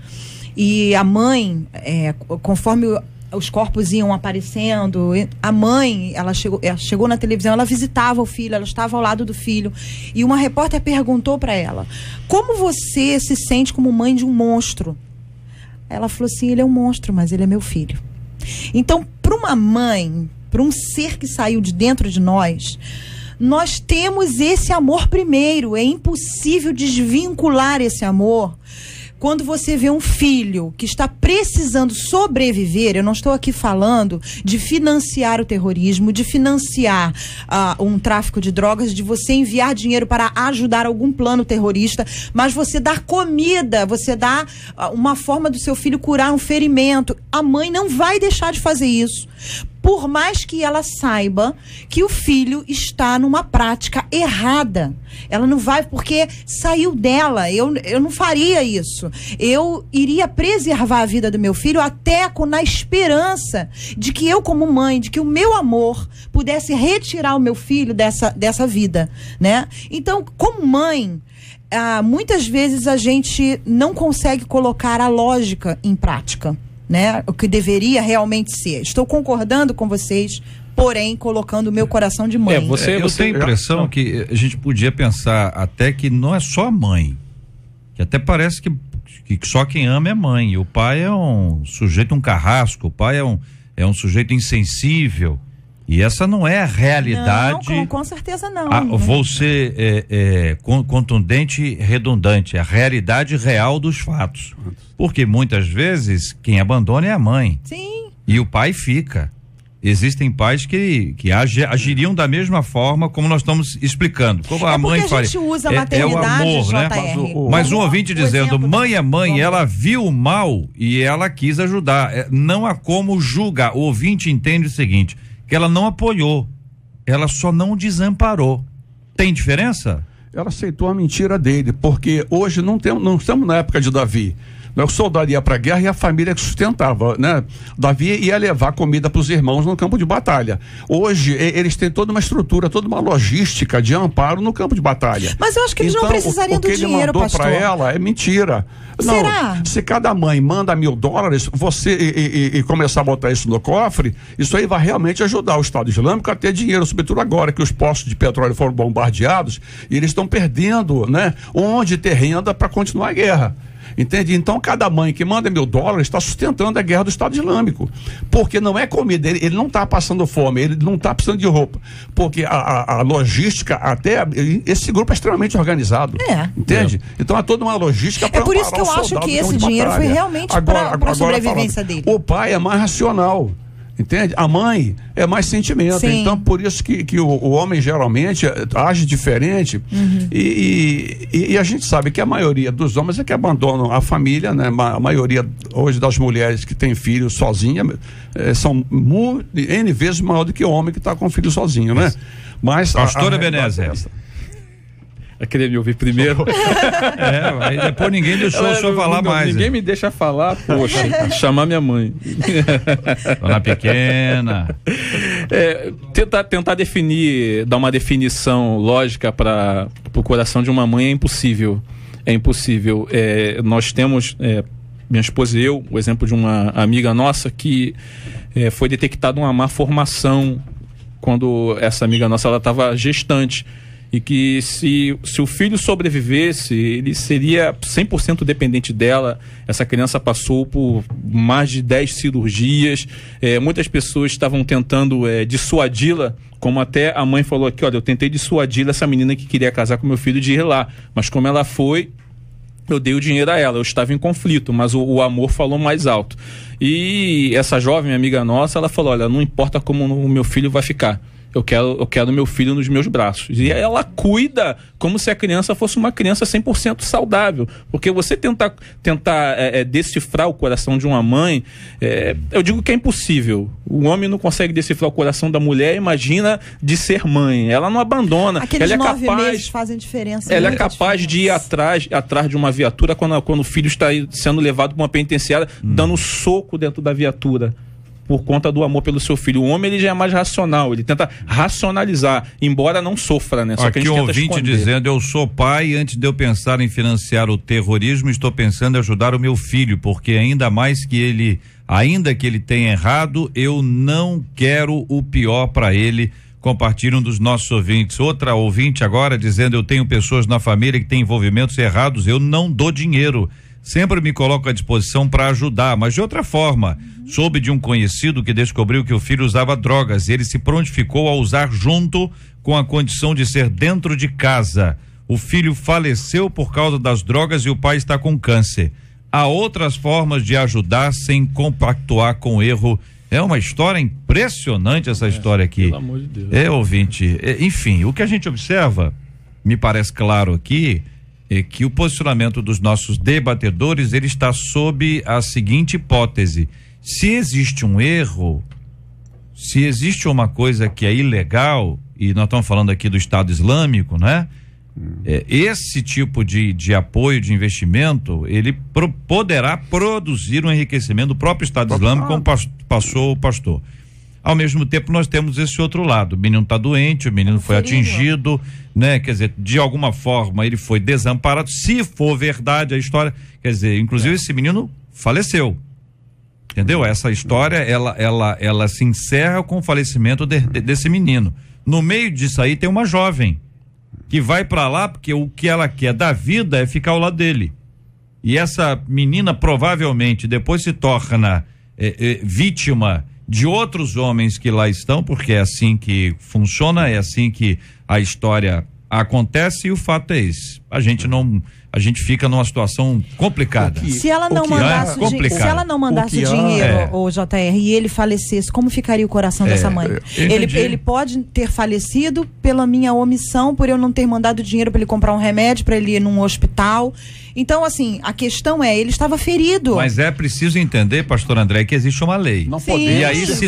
E a mãe, conforme os corpos iam aparecendo, a mãe, ela chegou na televisão, ela visitava o filho, ela estava ao lado do filho. E uma repórter perguntou para ela: como você se sente como mãe de um monstro? Ela falou assim: ele é um monstro, mas ele é meu filho. Então, para uma mãe, para um ser que saiu de dentro de nós temos esse amor primeiro. É impossível desvincular esse amor. Quando você vê um filho que está precisando sobreviver, eu não estou aqui falando de financiar o terrorismo, de financiar um tráfico de drogas, de você enviar dinheiro para ajudar algum plano terrorista, mas você dar comida, você dar uma forma do seu filho curar um ferimento. A mãe não vai deixar de fazer isso, por mais que ela saiba que o filho está numa prática errada. Ela não vai, porque saiu dela. Eu não faria isso. Eu iria preservar a vida do meu filho até na esperança de que eu, como mãe, de que o meu amor pudesse retirar o meu filho dessa vida, né? Então, como mãe, muitas vezes a gente não consegue colocar a lógica em prática, né? O que deveria realmente ser. Estou concordando com vocês, porém colocando o meu coração de mãe. Eu tenho a impressão que a gente podia pensar até que não é só a mãe, que até parece que só quem ama é mãe. O pai é um sujeito, um carrasco, o pai é um sujeito insensível. E essa não é a realidade. Não, com certeza não. Vou ser contundente e redundante. A realidade real dos fatos. Porque muitas vezes quem abandona é a mãe. Sim. E o pai fica. Existem pais que agiriam da mesma forma como nós estamos explicando. Como a mãe a gente usa a maternidade, é o amor, né? Mas um ouvinte dizendo, mãe é mãe, ela viu o mal e ela quis ajudar. Não há como julgar. O ouvinte entende o seguinte, que ela não apoiou, ela só não desamparou. Tem diferença? Ela aceitou a mentira dele, porque hoje não estamos na época de Davi. O soldado ia para a guerra e a família que sustentava, né? Davi ia levar comida para os irmãos no campo de batalha. Hoje, eles têm toda uma estrutura, toda uma logística de amparo no campo de batalha. Mas eu acho que eles não precisariam do dinheiro, pastor. O que ele mandou para ela é mentira. Será? Não, se cada mãe manda $1.000, você começar a botar isso no cofre, isso aí vai realmente ajudar o Estado Islâmico a ter dinheiro, sobretudo agora que os postos de petróleo foram bombardeados e eles estão perdendo, né? Onde ter renda para continuar a guerra. Entende? Então, cada mãe que manda $1.000 está sustentando a guerra do Estado Islâmico. Porque não é comida, ele não está passando fome, ele não está precisando de roupa. Porque a logística, esse grupo é extremamente organizado. Entende? Então, é toda uma logística para por isso que eu acho que esse dinheiro foi realmente para a sobrevivência dele. O pai é mais racional. Entende? A mãe é mais sentimento. Sim. Então, por isso que o homem geralmente age diferente. E a gente sabe que a maioria dos homens é que abandonam a família, né? A maioria hoje das mulheres que têm filhos sozinha são N vezes maior do que o homem que está com filho sozinho, né? Mas Pastora Ebenezer. Eu queria me ouvir primeiro. Aí depois ninguém deixou o senhor falar mais. Ninguém me deixa falar, poxa, chamar minha mãe. Dona Pequena. Tentar definir, dar uma definição lógica para o coração de uma mãe é impossível. É impossível. Nós temos, minha esposa e eu, o exemplo de uma amiga nossa que foi detectada uma má formação quando essa amiga nossa estava gestante. E que se o filho sobrevivesse, ele seria 100% dependente dela. Essa criança passou por mais de 10 cirurgias, muitas pessoas estavam tentando dissuadi-la, como até a mãe falou aqui, olha, eu tentei dissuadi-la, essa menina que queria casar com meu filho, de ir lá, mas como ela foi, eu dei o dinheiro a ela, eu estava em conflito, mas o amor falou mais alto. E essa jovem amiga nossa, ela falou, olha, não importa como o meu filho vai ficar, eu quero meu filho nos meus braços. E ela cuida como se a criança fosse uma criança 100% saudável. Porque você tentar decifrar o coração de uma mãe, eu digo que é impossível. O homem não consegue decifrar o coração da mulher, imagina de ser mãe. Ela não abandona. Aqueles ela 9 meses fazem diferença. Ela é capaz de ir atrás de uma viatura quando o filho está sendo levado para uma penitenciária, dando soco dentro da viatura, por conta do amor pelo seu filho. O homem, ele já é mais racional, ele tenta racionalizar, embora não sofra, né? Só aqui que a gente tenta ouvinte esconder. Dizendo, eu sou pai, antes de eu pensar em financiar o terrorismo, estou pensando em ajudar o meu filho, porque ainda que ele tenha errado, eu não quero o pior para ele. Compartilham dos nossos ouvintes. Outra ouvinte agora dizendo, eu tenho pessoas na família que têm envolvimentos errados, eu não dou dinheiro. Sempre me coloco à disposição para ajudar, mas de outra forma. Soube de um conhecido que descobriu que o filho usava drogas e ele se prontificou a usar junto com a condição de ser dentro de casa. O filho faleceu por causa das drogas e o pai está com câncer. Há outras formas de ajudar sem compactuar com o erro. É uma história impressionante essa história aqui. Pelo amor de Deus. Ouvinte. Enfim, o que a gente observa, me parece claro aqui, é que o posicionamento dos nossos debatedores, ele está sob a seguinte hipótese: se existe um erro, se existe uma coisa que é ilegal, e nós estamos falando aqui do Estado Islâmico, né? Esse tipo de apoio, de investimento, ele poderá produzir um enriquecimento do próprio Estado Islâmico, como passou o pastor. Ao mesmo tempo, nós temos esse outro lado. O menino está doente, o menino foi atingido, né? Quer dizer, de alguma forma ele foi desamparado. Se for verdade a história, quer dizer, inclusive esse menino faleceu. Entendeu? Essa história, ela se encerra com o falecimento desse menino. No meio disso aí tem uma jovem que vai para lá porque o que ela quer da vida é ficar ao lado dele. E essa menina provavelmente depois se torna vítima de outros homens que lá estão, porque é assim que funciona, é assim que a história acontece, e o fato é esse. A a gente fica numa situação complicada. Se ela não mandasse o dinheiro, o JR, e ele falecesse, como ficaria o coração dessa mãe? Ele pode ter falecido pela minha omissão, por eu não ter mandado dinheiro para ele comprar um remédio, para ele ir num hospital. Então, assim, a questão é, ele estava ferido. Mas é preciso entender, pastor André, que existe uma lei. Não podemos. E aí, se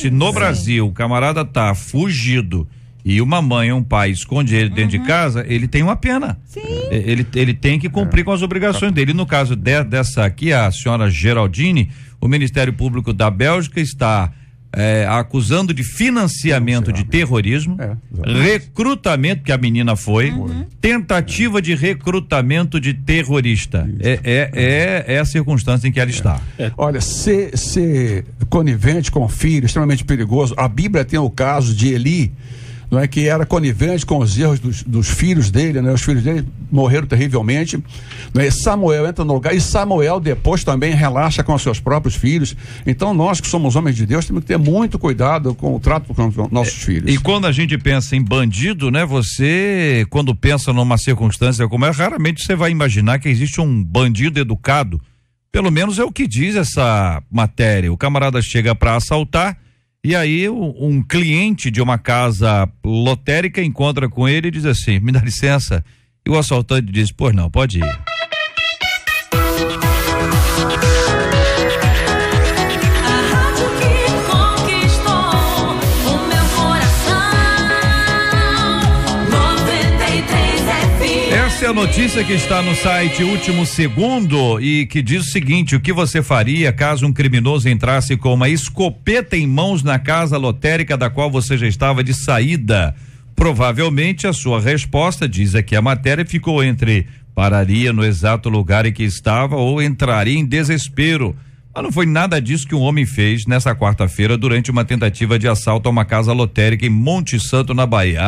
no Brasil o camarada tá fugido e uma mãe ou um pai esconde ele dentro de casa, ele tem uma pena. Sim. Ele tem que cumprir com as obrigações dele. No caso dessa aqui, a senhora Geraldine, o Ministério Público da Bélgica está acusando de financiamento de terrorismo, recrutamento, que a menina foi, tentativa de recrutamento de terrorista. É a circunstância em que ela está. Olha, ser conivente com o filho, extremamente perigoso. A Bíblia tem o caso de Eli, não é, que era conivente com os erros dos filhos dele, né? Os filhos dele morreram terrivelmente, né? Samuel entra no lugar, e Samuel depois também relaxa com os seus próprios filhos. Então nós que somos homens de Deus temos que ter muito cuidado com o trato com nossos filhos. E quando a gente pensa em bandido, né? Você, quando pensa numa circunstância como essa, raramente você vai imaginar que existe um bandido educado. Pelo menos é o que diz essa matéria. O camarada chega para assaltar, e aí um cliente de uma casa lotérica encontra com ele e diz assim: me dá licença. E o assaltante diz: pois não, pode ir. Essa é a notícia que está no site Último Segundo e que diz o seguinte: o que você faria caso um criminoso entrasse com uma escopeta em mãos na casa lotérica da qual você já estava de saída? Provavelmente a sua resposta, diz aqui a matéria, ficou entre pararia no exato lugar em que estava ou entraria em desespero. Mas não foi nada disso que um homem fez nessa quarta-feira durante uma tentativa de assalto a uma casa lotérica em Monte Santo, na Bahia.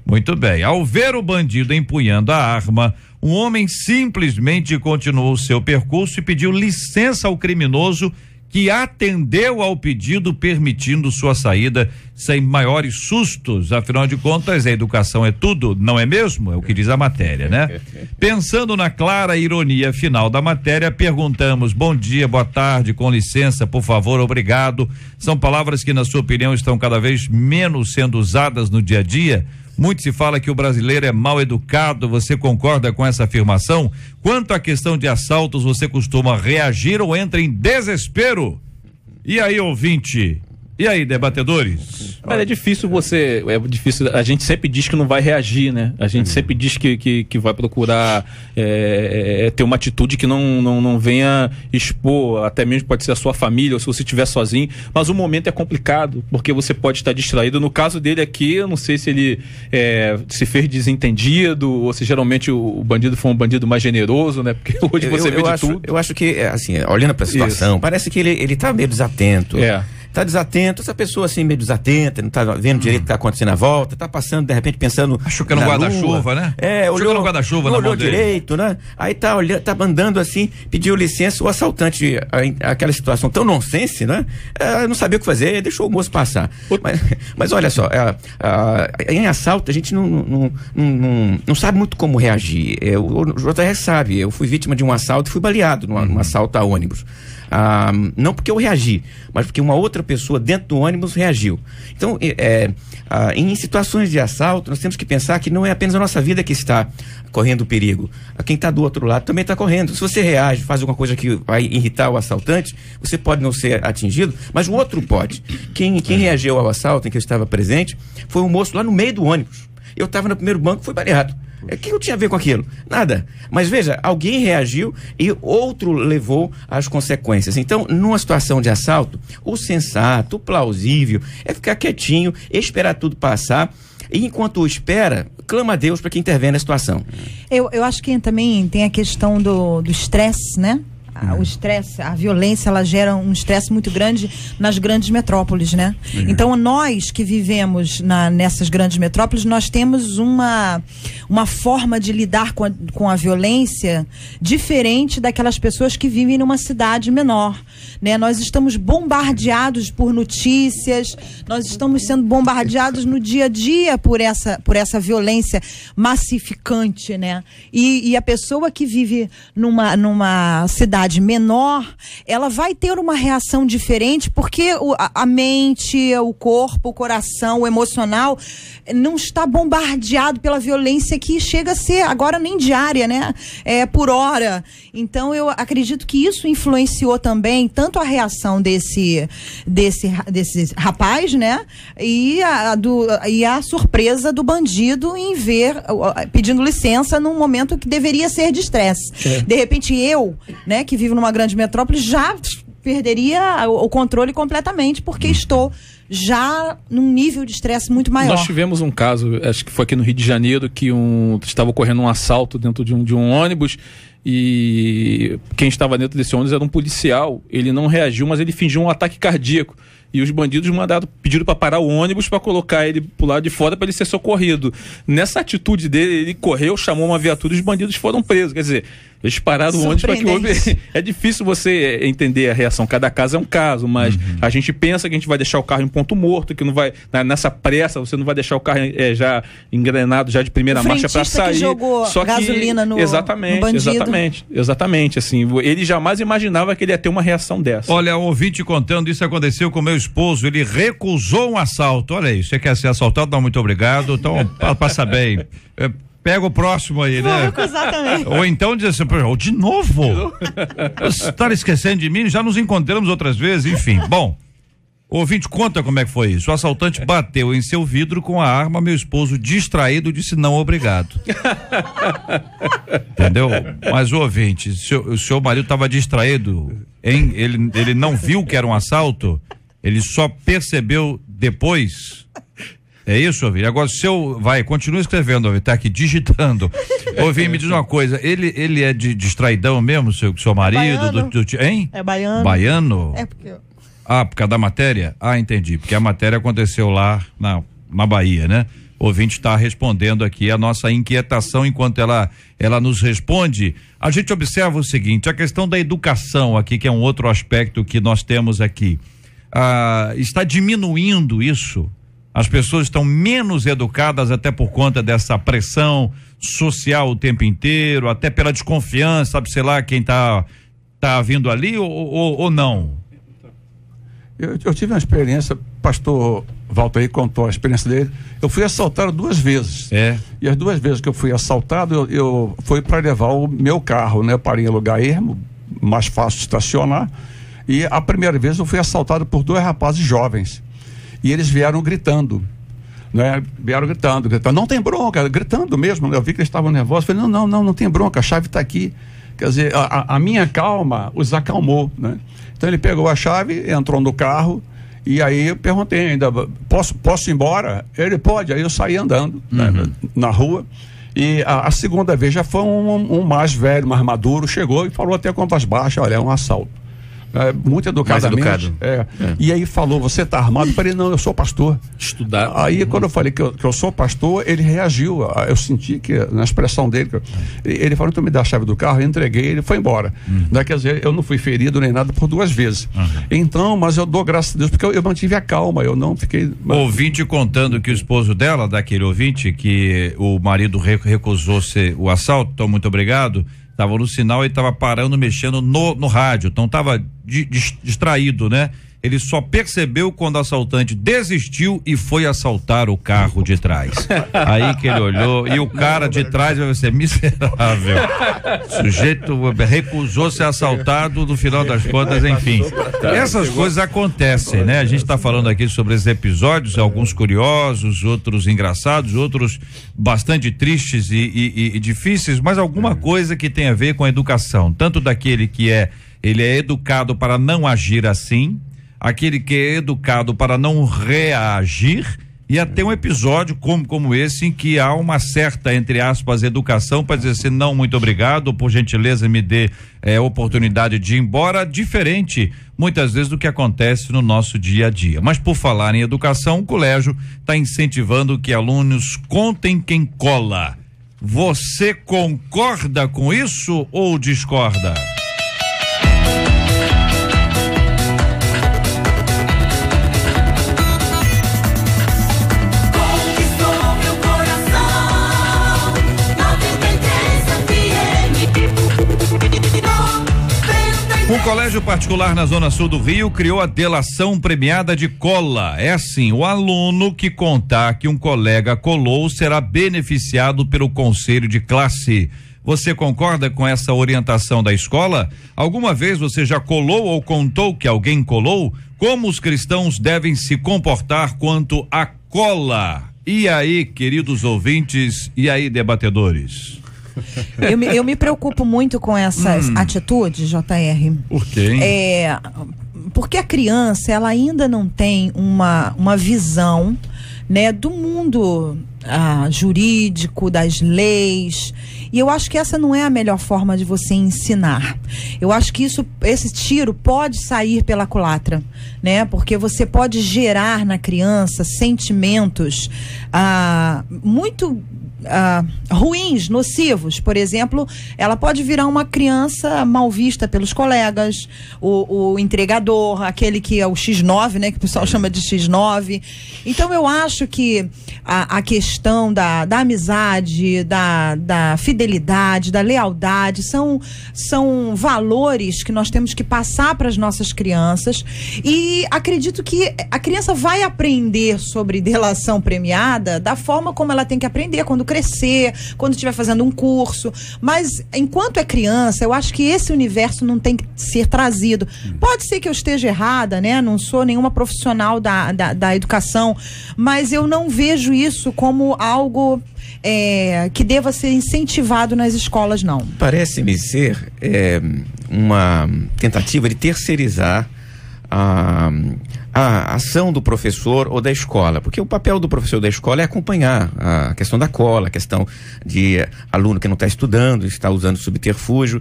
Muito bem. Ao ver o bandido empunhando a arma, um homem simplesmente continuou seu percurso e pediu licença ao criminoso, que atendeu ao pedido, permitindo sua saída sem maiores sustos. Afinal de contas, a educação é tudo, não é mesmo? É o que diz a matéria, né? Pensando na clara ironia final da matéria, perguntamos: bom dia, boa tarde, com licença, por favor, obrigado. São palavras que, na sua opinião, estão cada vez menos sendo usadas no dia a dia. Muito se fala que o brasileiro é mal educado. Você concorda com essa afirmação? Quanto à questão de assaltos, você costuma reagir ou entra em desespero? E aí, ouvinte? E aí, debatedores? Mas é difícil a gente sempre diz que não vai reagir, né? A gente sempre diz que vai procurar ter uma atitude que não venha expor, até mesmo pode ser a sua família, ou se você estiver sozinho, mas o momento é complicado, porque você pode estar distraído. No caso dele aqui, eu não sei se ele se fez desentendido, ou se geralmente o bandido foi um bandido mais generoso, né? Porque hoje você vê de tudo. Eu acho que, assim, olhando para a situação, parece que ele tá meio desatento. Tá desatento, essa pessoa assim meio desatenta, não tá vendo direito o que tá acontecendo à volta, tá passando, de repente, pensando... Achou que era um guarda-chuva, né? Olhou no guarda-chuva, não olhou direito, né? Aí tá olhando, tá andando assim, pediu licença, o assaltante, aquela situação tão nonsense, né? Não sabia o que fazer, deixou o moço passar. Mas olha só, em assalto a gente não sabe muito como reagir. O JR sabe, eu fui vítima de um assalto e fui baleado num assalto a ônibus. Não porque eu reagi, mas porque uma outra pessoa dentro do ônibus reagiu. Então, em situações de assalto, nós temos que pensar que não é apenas a nossa vida que está correndo perigo. Quem está do outro lado também está correndo. Se você reage, faz alguma coisa que vai irritar o assaltante, você pode não ser atingido, mas o outro pode. Quem reagiu ao assalto em que eu estava presente foi um moço lá no meio do ônibus. Eu estava no primeiro banco, fui baleado. O que eu tinha a ver com aquilo? Nada. Mas veja, alguém reagiu e outro levou às consequências. Então, numa situação de assalto, o sensato, o plausível é ficar quietinho, esperar tudo passar, e enquanto espera, clama a Deus para que intervenha na situação. Eu acho que também tem a questão do estresse, né? o estresse, a violência, ela gera um estresse muito grande nas grandes metrópoles, né? Então nós que vivemos nessas grandes metrópoles, nós temos uma forma de lidar com a violência diferente daquelas pessoas que vivem numa cidade menor, né? Nós estamos bombardeados por notícias, nós estamos sendo bombardeados no dia a dia por essa violência massificante, né? E a pessoa que vive numa cidade menor, ela vai ter uma reação diferente, porque a mente, o corpo, o coração, o emocional não está bombardeado pela violência que chega a ser agora nem diária, né? Por hora. Então eu acredito que isso influenciou também tanto a reação desse rapaz, né? E a surpresa do bandido em ver, pedindo licença num momento que deveria ser de estresse. De repente eu, né, que vivo numa grande metrópole, já perderia o controle completamente, porque estou já num nível de estresse muito maior. Nós tivemos um caso, acho que foi aqui no Rio de Janeiro, que estava ocorrendo um assalto dentro de um ônibus, e quem estava dentro desse ônibus era um policial. Ele não reagiu, mas ele fingiu um ataque cardíaco. E os bandidos pediram para parar o ônibus para colocar ele pro lado de fora para ele ser socorrido. Nessa atitude dele, ele correu, chamou uma viatura e os bandidos foram presos. Quer dizer, eles pararam o ônibus para que houve. É difícil você entender a reação. Cada caso é um caso, mas a gente pensa que a gente vai deixar o carro em ponto morto, que não vai. Nessa pressa, você não vai deixar o carro já engrenado, já de primeira marcha para sair. Que jogou só gasolina no bandido. Exatamente. Assim, ele jamais imaginava que ele ia ter uma reação dessa. Olha, um ouvinte contando, isso aconteceu com o meu esposo, ele recusou um assalto. Olha aí, você quer ser assaltado? Não, muito obrigado. Então, passa bem. Pega o próximo aí, né? Exatamente. Ou então diz assim, de novo? Você tá esquecendo de mim? Já nos encontramos outras vezes, enfim. Bom, o ouvinte conta como é que foi isso. O assaltante bateu em seu vidro com a arma, meu esposo distraído disse não, obrigado. Entendeu? Mas o ouvinte, o seu marido estava distraído, hein? Ele não viu que era um assalto, ele só percebeu depois. É isso, Ovinho? Agora, continua escrevendo, Ovinho, tá aqui digitando. Ovinho, me diz uma coisa, ele é de distraidão mesmo, seu marido? Hein? É baiano. Baiano? É porque... Por causa da matéria? Entendi, porque a matéria aconteceu lá na Bahia, né? O ouvinte está respondendo aqui a nossa inquietação enquanto ela nos responde. A gente observa o seguinte, a questão da educação aqui, que é um outro aspecto que nós temos aqui. Está diminuindo isso? As pessoas estão menos educadas até por conta dessa pressão social o tempo inteiro, até pela desconfiança, sabe, sei lá, quem tá vindo ali ou não? Eu tive uma experiência, pastor Walter aí contou a experiência dele. Eu fui assaltado 2 vezes. E as 2 vezes que eu fui assaltado, eu fui para levar o meu carro, né? Eu parei em lugar ermo, mais fácil de estacionar. E a primeira vez eu fui assaltado por 2 rapazes jovens. E eles vieram gritando, né? Vieram gritando, não tem bronca, gritando mesmo. Eu vi que eles estavam nervosos. Eu falei, não tem bronca, a chave está aqui. Quer dizer, a minha calma os acalmou, né? Então ele pegou a chave, entrou no carro, e aí eu perguntei ainda, posso ir embora? Ele pode, aí eu saí andando, né, na rua. E a segunda vez já foi um mais velho, mais maduro, chegou e falou até com a voz baixa, olha, é um assalto. Muito educadamente. Mais educado. E aí falou, você tá armado? Eu falei, não, eu sou pastor. Estudar. Aí quando eu falei que eu sou pastor, ele reagiu. Eu senti que na expressão dele, ele falou, então me dá a chave do carro, eu entreguei, ele foi embora. Quer dizer, eu não fui ferido nem nada por 2 vezes. Então, mas eu dou graças a Deus, porque eu mantive a calma, eu não fiquei... Ouvinte contando que o esposo dela, daquele ouvinte, que o marido recusou o assalto, então muito obrigado, estava no sinal e estava parando, mexendo no rádio, então estava distraído, né? Ele só percebeu quando o assaltante desistiu e foi assaltar o carro de trás. Aí que ele olhou e o cara de trás vai ser miserável. O sujeito recusou ser assaltado, no final das contas, enfim. Essas coisas acontecem, né? A gente está falando aqui sobre esses episódios, alguns curiosos, outros engraçados, outros bastante tristes e difíceis, mas alguma coisa que tem a ver com a educação, tanto daquele que ele é educado para não agir assim, aquele que é educado para não reagir Ia ter um episódio como esse em que há uma certa, entre aspas, educação para dizer assim, não, muito obrigado, por gentileza me dê oportunidade de ir embora, diferente muitas vezes do que acontece no nosso dia a dia. Mas por falar em educação, o colégio está incentivando que alunos contem quem cola. Você concorda com isso ou discorda? Um colégio particular na Zona Sul do Rio criou a delação premiada de cola. É assim, o aluno que contar que um colega colou será beneficiado pelo conselho de classe. Você concorda com essa orientação da escola? Alguma vez você já colou ou contou que alguém colou? Como os cristãos devem se comportar quanto à cola? E aí, queridos ouvintes, e aí, debatedores? Eu me preocupo muito com essas atitudes, JR. Por quê? Porque a criança, ela ainda não tem uma visão, né, do mundo jurídico, das leis. E eu acho que essa não é a melhor forma de você ensinar. Eu acho que esse tiro pode sair pela culatra, né? Porque você pode gerar na criança sentimentos muito ruins, nocivos. Por exemplo, ela pode virar uma criança mal vista pelos colegas, o entregador, aquele que é o X9, né, que o pessoal chama de X9. Então eu acho que a questão da amizade, da fidelidade, da lealdade são valores que nós temos que passar para as nossas crianças, e acredito que a criança vai aprender sobre delação premiada da forma como ela tem que aprender quando crescer, quando estiver fazendo um curso. Mas enquanto é criança, eu acho que esse universo não tem que ser trazido. Pode ser que eu esteja errada, né? Não sou nenhuma profissional da educação, mas eu não vejo isso como algo que deva ser incentivado nas escolas, não. Parece-me ser uma tentativa de terceirizar a ação do professor ou da escola, porque o papel do professor da escola é acompanhar a questão da cola, a questão de aluno que não está estudando, está usando subterfúgio.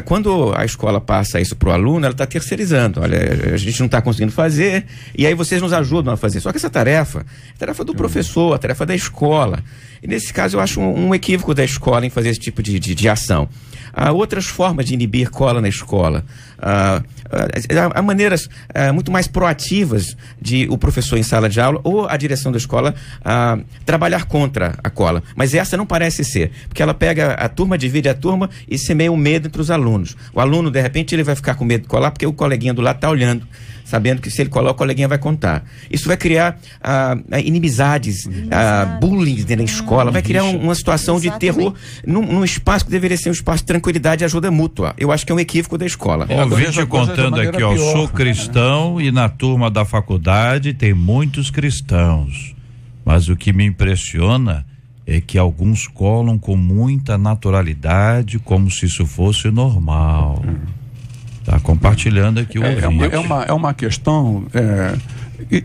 Quando a escola passa isso para o aluno, ela está terceirizando. Olha, a gente não está conseguindo fazer, e aí vocês nos ajudam a fazer. Só que essa tarefa é tarefa do professor, a tarefa da escola. E nesse caso eu acho um equívoco da escola em fazer esse tipo de ação. Há outras formas de inibir cola na escola. Há maneiras muito mais proativas de o professor em sala de aula ou a direção da escola trabalhar contra a cola. Mas essa não parece ser, porque ela pega a turma, divide a turma e semeia um medo entre os alunos. O aluno, de repente, ele vai ficar com medo de colar porque o coleguinha do lado está olhando, sabendo que se ele colar, o coleguinha vai contar. Isso vai criar inimizades, bullying dentro da escola, vai criar uma situação de terror num espaço que deveria ser um espaço de tranquilidade e ajuda mútua. Eu acho que é um equívoco da escola. Ouvinte contando aqui, ó, sou cristão e na turma da faculdade tem muitos cristãos, mas o que me impressiona é que alguns colam com muita naturalidade, como se isso fosse normal. Tá compartilhando aqui o ouvinte. É uma questão,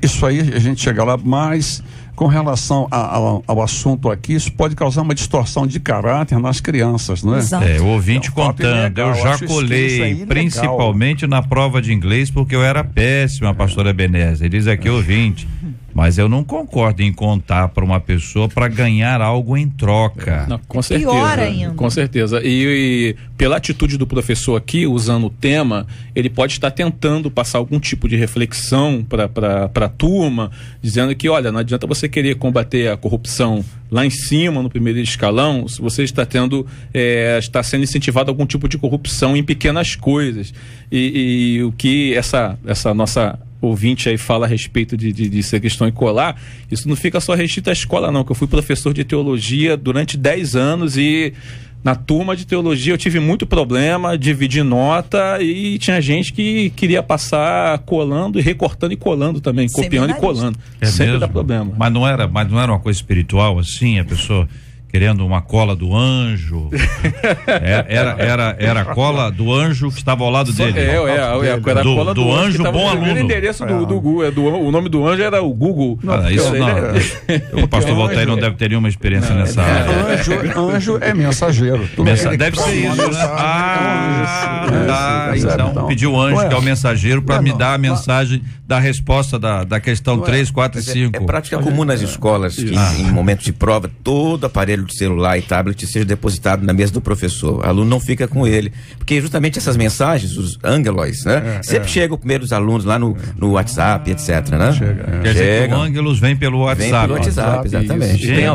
isso aí a gente chega lá, mas com relação ao assunto aqui, isso pode causar uma distorção de caráter nas crianças, não é? Exato. O ouvinte contando, eu já colei, principalmente na prova de inglês, porque eu era péssima, pastora Ebenezer. Ele diz aqui, ouvinte, mas eu não concordo em contar para uma pessoa para ganhar algo em troca. Não, com certeza. Pior ainda. Com certeza. E pela atitude do professor aqui, usando o tema, ele pode estar tentando passar algum tipo de reflexão para a turma, dizendo que, olha, não adianta você querer combater a corrupção lá em cima, no primeiro escalão, se você está está sendo incentivado algum tipo de corrupção em pequenas coisas. E o que essa nossa ouvinte aí fala a respeito de ser questão e colar, isso não fica só restrito à escola, não, que eu fui professor de teologia durante 10 anos e na turma de teologia eu tive muito problema, dividi nota e tinha gente que queria passar colando e recortando e colando também, copiando e colando. Sempre dá problema. Mas não era uma coisa espiritual assim, a pessoa querendo uma cola do anjo. Era a cola do anjo que estava ao lado dele. Era a cola do anjo bom aluno. O endereço do Google, o nome do anjo era o Google. Isso não. O pastor Voltaire não deve ter nenhuma experiência nessa área. Anjo é mensageiro. Deve ser isso, né? Então pediu o anjo, que é o mensageiro, para me dar a mensagem da resposta da questão 3, 4 e 5. É prática comum nas escolas que em momentos de prova, todo aparelho de celular e tablet seja depositado na mesa do professor. O aluno não fica com ele. Porque justamente essas mensagens, os ângelos, né? Sempre chegam primeiro os alunos lá no WhatsApp, etc, né? Quer dizer que o ângelos vem pelo WhatsApp. Vem pelo WhatsApp, exatamente. Tem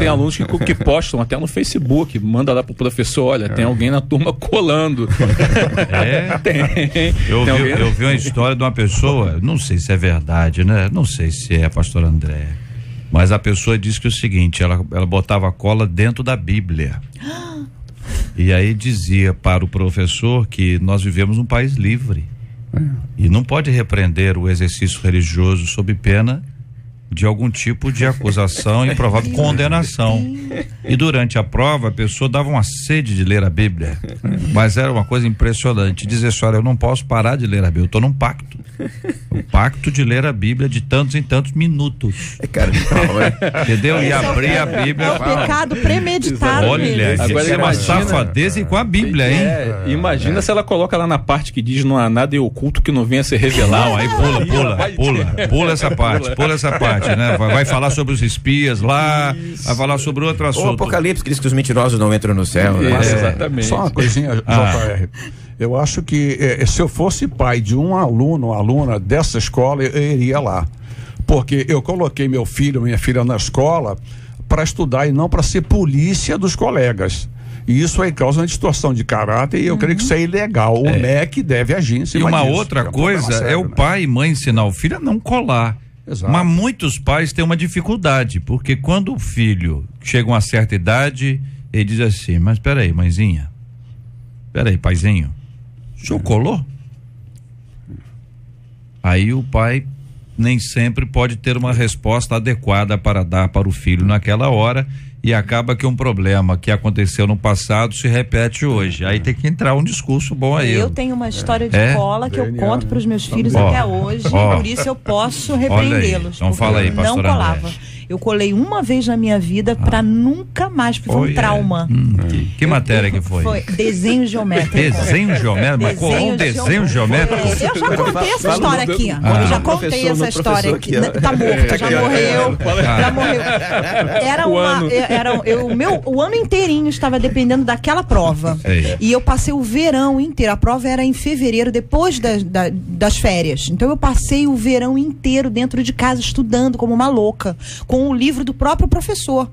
alunos que postam até no Facebook, manda lá pro professor, olha, tem alguém na turma colando. Tem. Eu vi uma história de uma pessoa, não sei se é verdade, né? Não sei se é, pastor André. Mas a pessoa disse que o seguinte, ela botava cola dentro da Bíblia. E aí dizia para o professor que nós vivemos num país livre. E não pode repreender o exercício religioso sob pena de algum tipo de acusação e provável condenação. E durante a prova a pessoa dava uma sede de ler a Bíblia, mas era uma coisa impressionante. Dizia assim, olha, eu não posso parar de ler a Bíblia, eu estou num pacto. O pacto de ler a Bíblia de tantos em tantos minutos. Entendeu? E abrir a Bíblia. É o pecado premeditado. Olha, agora é uma safadeza com a Bíblia, hein? Imagina se ela coloca lá na parte que diz não há nada oculto que não venha a ser revelado. Não, aí pula essa parte, né? Vai falar sobre os espias lá, vai falar sobre outro assunto. O Apocalipse que diz que os mentirosos não entram no céu. Né? Exatamente. Só uma coisinha, JR. Eu acho que se eu fosse pai de um aluno, aluna dessa escola, eu iria lá. Porque eu coloquei meu filho, minha filha na escola para estudar e não para ser polícia dos colegas. E isso aí causa uma distorção de caráter e eu creio que isso é ilegal. O MEC deve agir em cima disso. E uma outra coisa é o pai e mãe ensinar o filho a não colar. Exato. Mas muitos pais têm uma dificuldade, porque quando o filho chega a uma certa idade, ele diz assim, mas peraí, mãezinha, peraí, paizinho, o senhor colou? Aí o pai nem sempre pode ter uma resposta adequada para dar para o filho naquela hora e acaba que um problema que aconteceu no passado se repete hoje. Aí tem que entrar um discurso bom aí. Eu tenho uma história de cola que eu conto para os meus filhos até hoje, por isso eu posso repreendê-los. Então fala aí, pastor André. Não colava. Eu colei uma vez na minha vida para nunca mais, porque foi um trauma. Que matéria que foi? Foi desenho geométrico. Desenho geométrico? Mas colou um desenho geométrico? Eu já contei essa história aqui. Eu já contei essa história aqui. Tá morto, já morreu. Já morreu. O ano inteirinho estava dependendo daquela prova. E eu passei o verão inteiro. A prova era em fevereiro, depois das férias. Então eu passei o verão inteiro dentro de casa estudando como uma louca, com o livro do próprio professor,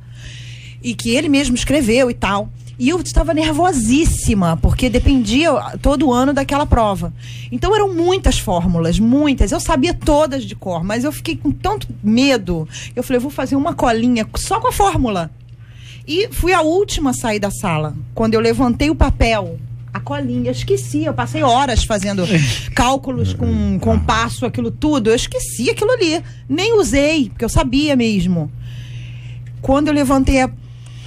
e que ele mesmo escreveu e tal. E eu estava nervosíssima, porque dependia todo ano daquela prova. Então eram muitas fórmulas, muitas. Eu sabia todas de cor, mas eu fiquei com tanto medo. Eu falei, vou fazer uma colinha só com a fórmula. E fui a última a sair da sala. Quando eu levantei o papel, a colinha, eu esqueci. Eu passei horas fazendo cálculos com compasso, aquilo tudo. Eu esqueci aquilo ali. Nem usei, porque eu sabia mesmo. Quando eu levantei,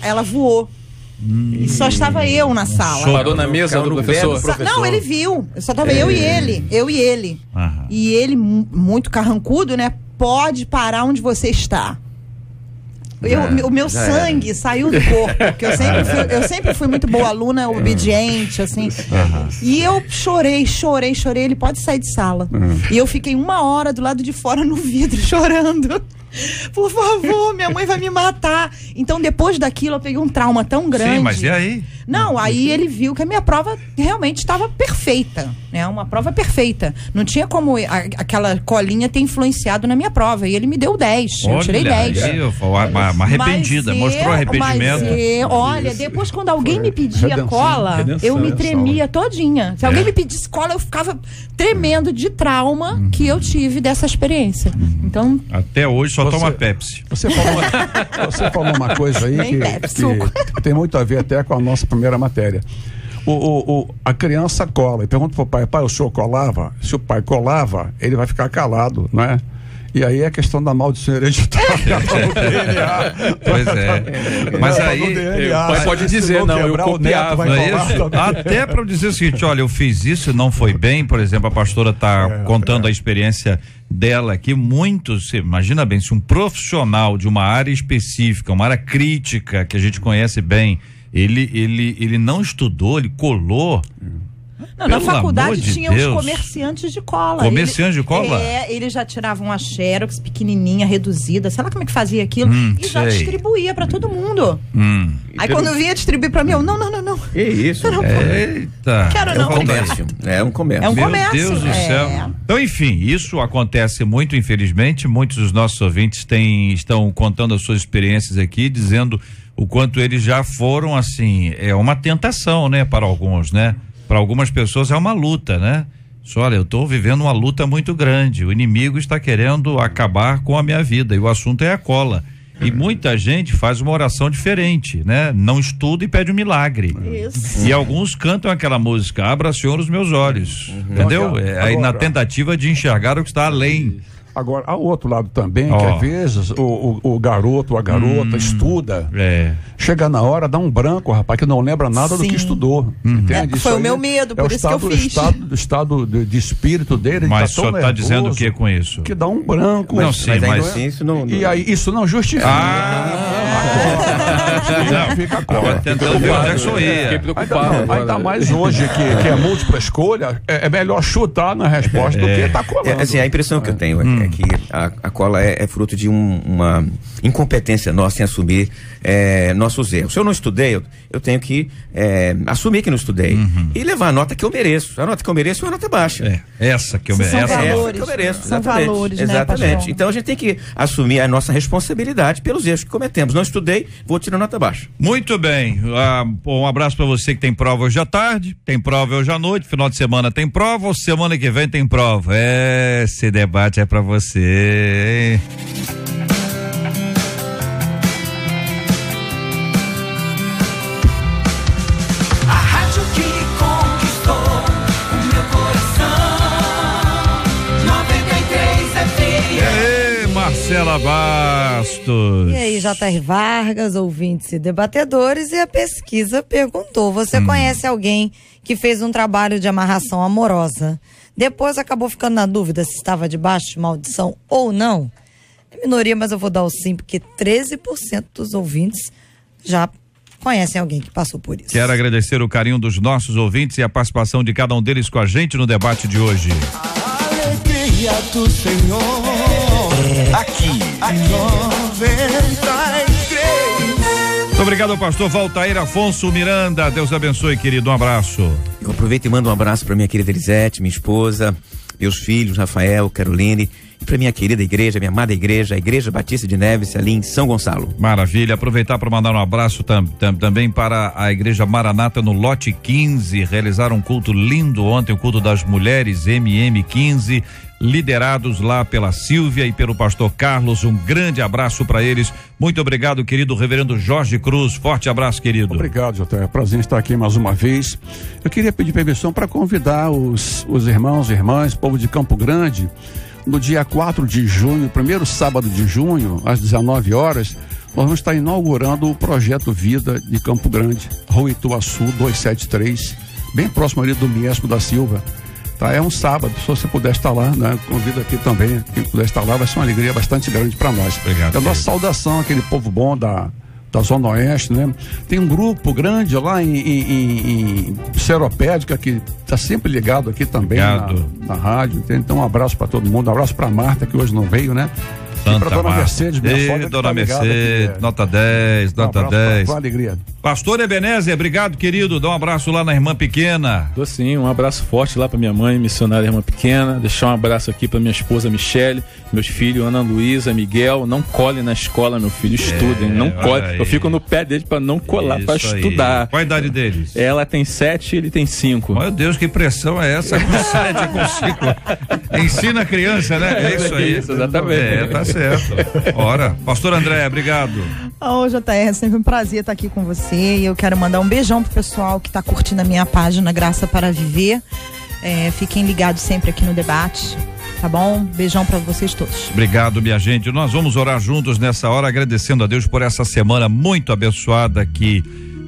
ela voou. E só estava eu na sala. Parou na mesa do professor? Não, ele viu. Só estava eu e ele. E ele, muito carrancudo, né? Pode parar onde você está. O meu sangue saiu do corpo, porque eu sempre fui muito boa aluna, obediente, assim. E eu chorei. Ele pode sair de sala. E eu fiquei 1 hora do lado de fora no vidro, chorando. Por favor, minha mãe vai me matar. Então, depois daquilo, eu peguei um trauma tão grande. Sim, mas e aí? Não, aí ele viu que a minha prova realmente estava perfeita, né? Uma prova perfeita. Não tinha como aquela colinha ter influenciado na minha prova. E ele me deu 10. Eu tirei 10. Aí, uma arrependida, mostrou arrependimento. Olha, depois quando alguém me pedia cola, eu me tremia todinha. Se alguém me pedisse cola, eu ficava tremendo de trauma que eu tive dessa experiência. Então, até hoje só toma Pepsi. Você falou uma coisa aí que tem muito a ver até com a nossa primeira matéria. A criança cola e pergunta pro pai, o senhor colava? Se o pai colava, ele vai ficar calado, não é? E aí é questão da maldição hereditária do DNA. Pois é. Mas aí o pai pode dizer, não, eu copiava. Até para dizer o seguinte, olha, eu fiz isso e não foi bem, por exemplo, a pastora está contando a experiência dela aqui, muitos, imagina bem, se um profissional de uma área específica, uma área crítica que a gente conhece bem, ele não estudou, ele colou. Não, na faculdade tinha os comerciantes de cola. Comerciantes de cola? Eles já tiravam a xerox pequenininha, reduzida, sei lá como é que fazia aquilo, e já distribuía pra todo mundo. Aí quando vinha distribuir pra mim, eu, não. Que isso? Eita. É um comércio. É um comércio. É um comércio. Meu Deus do céu. Então, enfim, isso acontece muito, infelizmente. Muitos dos nossos ouvintes estão contando as suas experiências aqui, dizendo o quanto eles já foram, assim, é uma tentação, né, para alguns, né? Para algumas pessoas é uma luta, né? Olha, eu estou vivendo uma luta muito grande, o inimigo está querendo acabar com a minha vida e o assunto é a cola. E muita gente faz uma oração diferente, né? Não estuda e pede um milagre. Isso. E alguns cantam aquela música, abra, Senhor, os meus olhos, entendeu? Aí na tentativa de enxergar o que está além. Agora, há o outro lado também, que às vezes o garoto ou a garota estuda, chega na hora, dá um branco, rapaz, que não lembra nada do que estudou. Entende? Foi o meu medo, por isso que eu fiz. O estado de espírito dele. Mas só está dizendo o que com isso? Que dá um branco. Não, sim, mas isso não... E aí, isso não justifica. Fica agora tentando ver onde é que sou eu. Fiquei preocupado. Ainda mais hoje, que é múltipla escolha, é melhor chutar na resposta do que estar colando. Assim, a impressão que eu tenho é que a cola é fruto de uma incompetência nossa em assumir nossos erros. Se eu não estudei, eu tenho que assumir que não estudei e levar a nota que eu mereço. A nota que eu mereço é uma nota baixa. Essa que eu mereço. Essa que eu mereço. São valores, exatamente. Né, então a gente tem que assumir a nossa responsabilidade pelos erros que cometemos. Não estudei, vou tirar nota baixa. Muito bem. Um abraço para você que tem prova hoje à tarde, tem prova hoje à noite, final de semana tem prova, ou semana que vem tem prova. Esse debate é para você. A rádio que conquistou o meu coração, 93 FM. Marcela Bastos. E aí, J.R. Vargas, ouvintes e debatedores, e a pesquisa perguntou: você conhece alguém que fez um trabalho de amarração amorosa, depois acabou ficando na dúvida se estava debaixo de maldição ou não? É minoria, mas eu vou dar o sim, porque 13% dos ouvintes já conhecem alguém que passou por isso. Quero agradecer o carinho dos nossos ouvintes e a participação de cada um deles com a gente no debate de hoje. A alegria do Senhor, aqui 93. Muito obrigado, pastor Valtair Afonso Miranda. Deus abençoe, querido. Um abraço. Eu aproveito e mando um abraço para minha querida Elisete, minha esposa, meus filhos, Rafael, Caroline, e para minha querida igreja, minha amada igreja, a Igreja Batista de Neves, ali em São Gonçalo. Maravilha. Aproveitar para mandar um abraço também para a Igreja Maranata no Lote 15. Realizaram um culto lindo ontem, o culto das mulheres MM15, liderados lá pela Silvia e pelo pastor Carlos. Um grande abraço para eles. Muito obrigado, querido reverendo Jorge Cruz. Forte abraço, querido. Obrigado, Jota. É prazer estar aqui mais uma vez. Eu queria pedir permissão para convidar os irmãos e irmãs, povo de Campo Grande, no dia 4 de junho, primeiro sábado de junho, às 19 horas, nós vamos estar inaugurando o Projeto Vida de Campo Grande, Rua Ituaçu 273, bem próximo ali do Miesco da Silva. Tá, é um sábado, se você puder estar lá, né? Convido aqui também, quem puder estar lá, vai ser uma alegria bastante grande para nós. Obrigado. É a nossa saudação, aquele povo bom da Zona Oeste, né? Tem um grupo grande lá em Seropédica que está sempre ligado aqui também na rádio. Então um abraço para todo mundo, um abraço para Marta, que hoje não veio, né? E para Dona Mercedes, minha sogra, Dona Mercedes, aqui, nota 10, nota 10. Com alegria. Pastor Ebenezer, obrigado, querido. Dá um abraço lá na Irmã Pequena. Dou sim, um abraço forte lá pra minha mãe, missionária Irmã Pequena. Deixar um abraço aqui pra minha esposa Michele, meus filhos Ana Luísa, Miguel. Não cole na escola, meu filho, estudem. Não cole. Eu fico no pé dele pra não colar, pra estudar. Qual a idade deles? Ela tem 7 e ele tem 5. Meu Deus, que pressão é essa? Com 7, com 5. Ensina a criança, né? É isso aí. Isso, exatamente. Tá certo. Ora, pastor André, obrigado. Ô, JR, é sempre um prazer estar aqui com você, e eu quero mandar um beijão pro pessoal que tá curtindo a minha página Graça para Viver. Fiquem ligados sempre aqui no debate. tá bom? Beijão pra vocês todos. Obrigado, minha gente. Nós vamos orar juntos nessa hora, agradecendo a Deus por essa semana muito abençoada que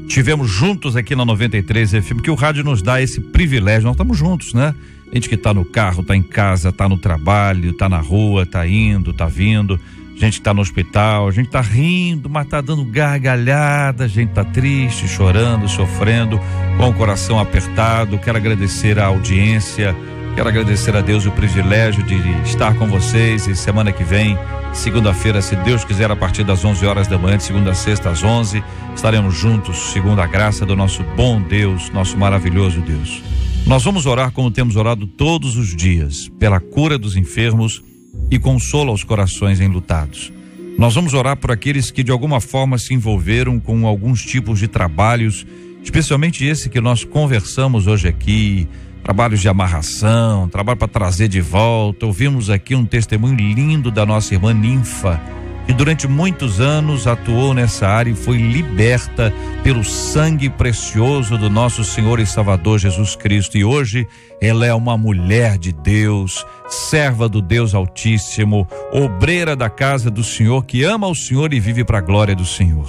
tivemos juntos aqui na 93 FM, que o rádio nos dá esse privilégio. Nós estamos juntos, né? Gente que tá no carro, tá em casa, tá no trabalho, tá na rua, tá indo, tá vindo. Gente que tá no hospital, a gente tá rindo, mas tá dando gargalhada, a gente tá triste, chorando, sofrendo, com o coração apertado. Quero agradecer a audiência, quero agradecer a Deus o privilégio de estar com vocês. E semana que vem, segunda-feira, se Deus quiser, a partir das 11 horas da manhã, de segunda a sexta às 11, estaremos juntos, segundo a graça do nosso bom Deus, nosso maravilhoso Deus. Nós vamos orar como temos orado todos os dias, pela cura dos enfermos e consolo aos corações enlutados. Nós vamos orar por aqueles que de alguma forma se envolveram com alguns tipos de trabalhos, especialmente esse que nós conversamos hoje aqui, trabalhos de amarração, trabalho para trazer de volta. Ouvimos aqui um testemunho lindo da nossa irmã Ninfa, que durante muitos anos atuou nessa área e foi liberta pelo sangue precioso do nosso Senhor e Salvador Jesus Cristo. E hoje ela é uma mulher de Deus, serva do Deus Altíssimo, obreira da casa do Senhor, que ama o Senhor e vive para a glória do Senhor.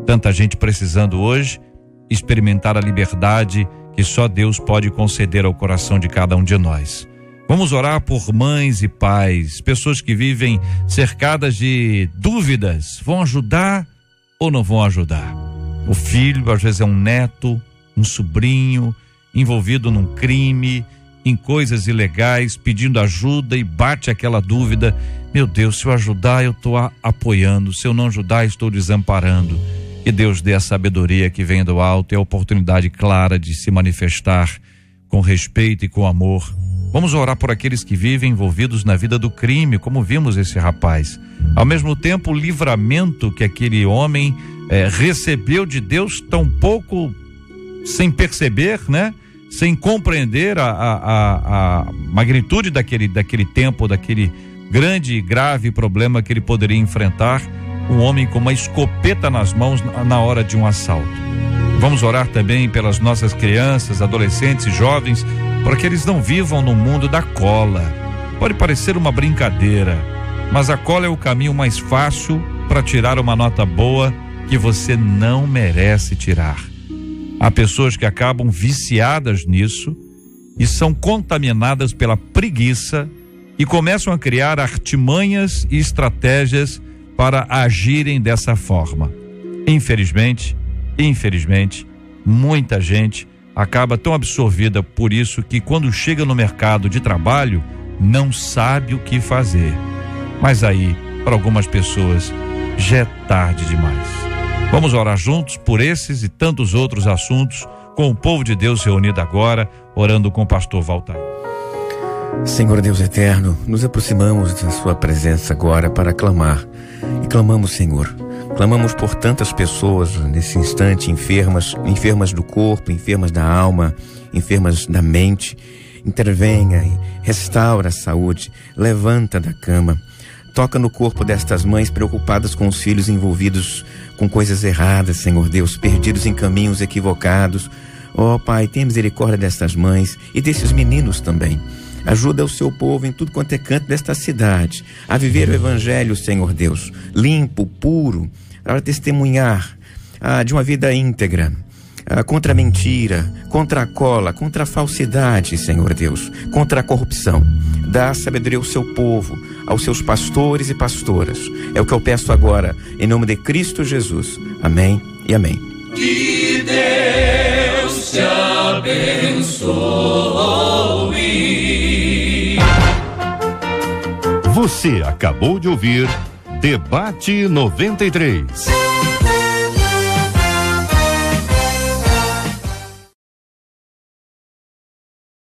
Tanta gente precisando hoje experimentar a liberdade que só Deus pode conceder ao coração de cada um de nós. Vamos orar por mães e pais, pessoas que vivem cercadas de dúvidas. Vão ajudar ou não vão ajudar? O filho, às vezes, é um neto, um sobrinho, envolvido num crime, em coisas ilegais, pedindo ajuda, e bate aquela dúvida: meu Deus, se eu ajudar, eu estou apoiando, se eu não ajudar, estou desamparando. Que Deus dê a sabedoria que vem do alto e a oportunidade clara de se manifestar com respeito e com amor. Vamos orar por aqueles que vivem envolvidos na vida do crime, como vimos esse rapaz. Ao mesmo tempo, o livramento que aquele homem recebeu de Deus, tão pouco sem perceber, né? Sem compreender a magnitude daquele tempo, daquele grande e grave problema que ele poderia enfrentar. Um homem com uma escopeta nas mãos na hora de um assalto. Vamos orar também pelas nossas crianças, adolescentes e jovens, para que eles não vivam no mundo da cola. Pode parecer uma brincadeira, mas a cola é o caminho mais fácil para tirar uma nota boa que você não merece tirar. Há pessoas que acabam viciadas nisso e são contaminadas pela preguiça e começam a criar artimanhas e estratégias para agirem dessa forma. Infelizmente, muita gente acaba tão absorvida por isso que quando chega no mercado de trabalho não sabe o que fazer. Mas aí, para algumas pessoas, já é tarde demais. Vamos orar juntos por esses e tantos outros assuntos com o povo de Deus reunido agora, orando com o pastor Valtair. Senhor Deus eterno, nos aproximamos da sua presença agora para clamar. E clamamos, Senhor, clamamos por tantas pessoas nesse instante enfermas do corpo, enfermas da alma, enfermas da mente. Intervenha e restaura a saúde, levanta da cama, toca no corpo destas mães preocupadas com os filhos envolvidos com coisas erradas, Senhor Deus, perdidos em caminhos equivocados. Ó Pai, tenha misericórdia destas mães e desses meninos também. Ajuda o seu povo em tudo quanto é canto desta cidade a viver o evangelho, Senhor Deus, limpo, puro, para testemunhar de uma vida íntegra, contra a mentira, contra a cola, contra a falsidade, Senhor Deus, contra a corrupção. Dá sabedoria ao seu povo, aos seus pastores e pastoras. É o que eu peço agora, em nome de Cristo Jesus. Amém e amém. Que Deus te abençoe. Você acabou de ouvir Debate 93.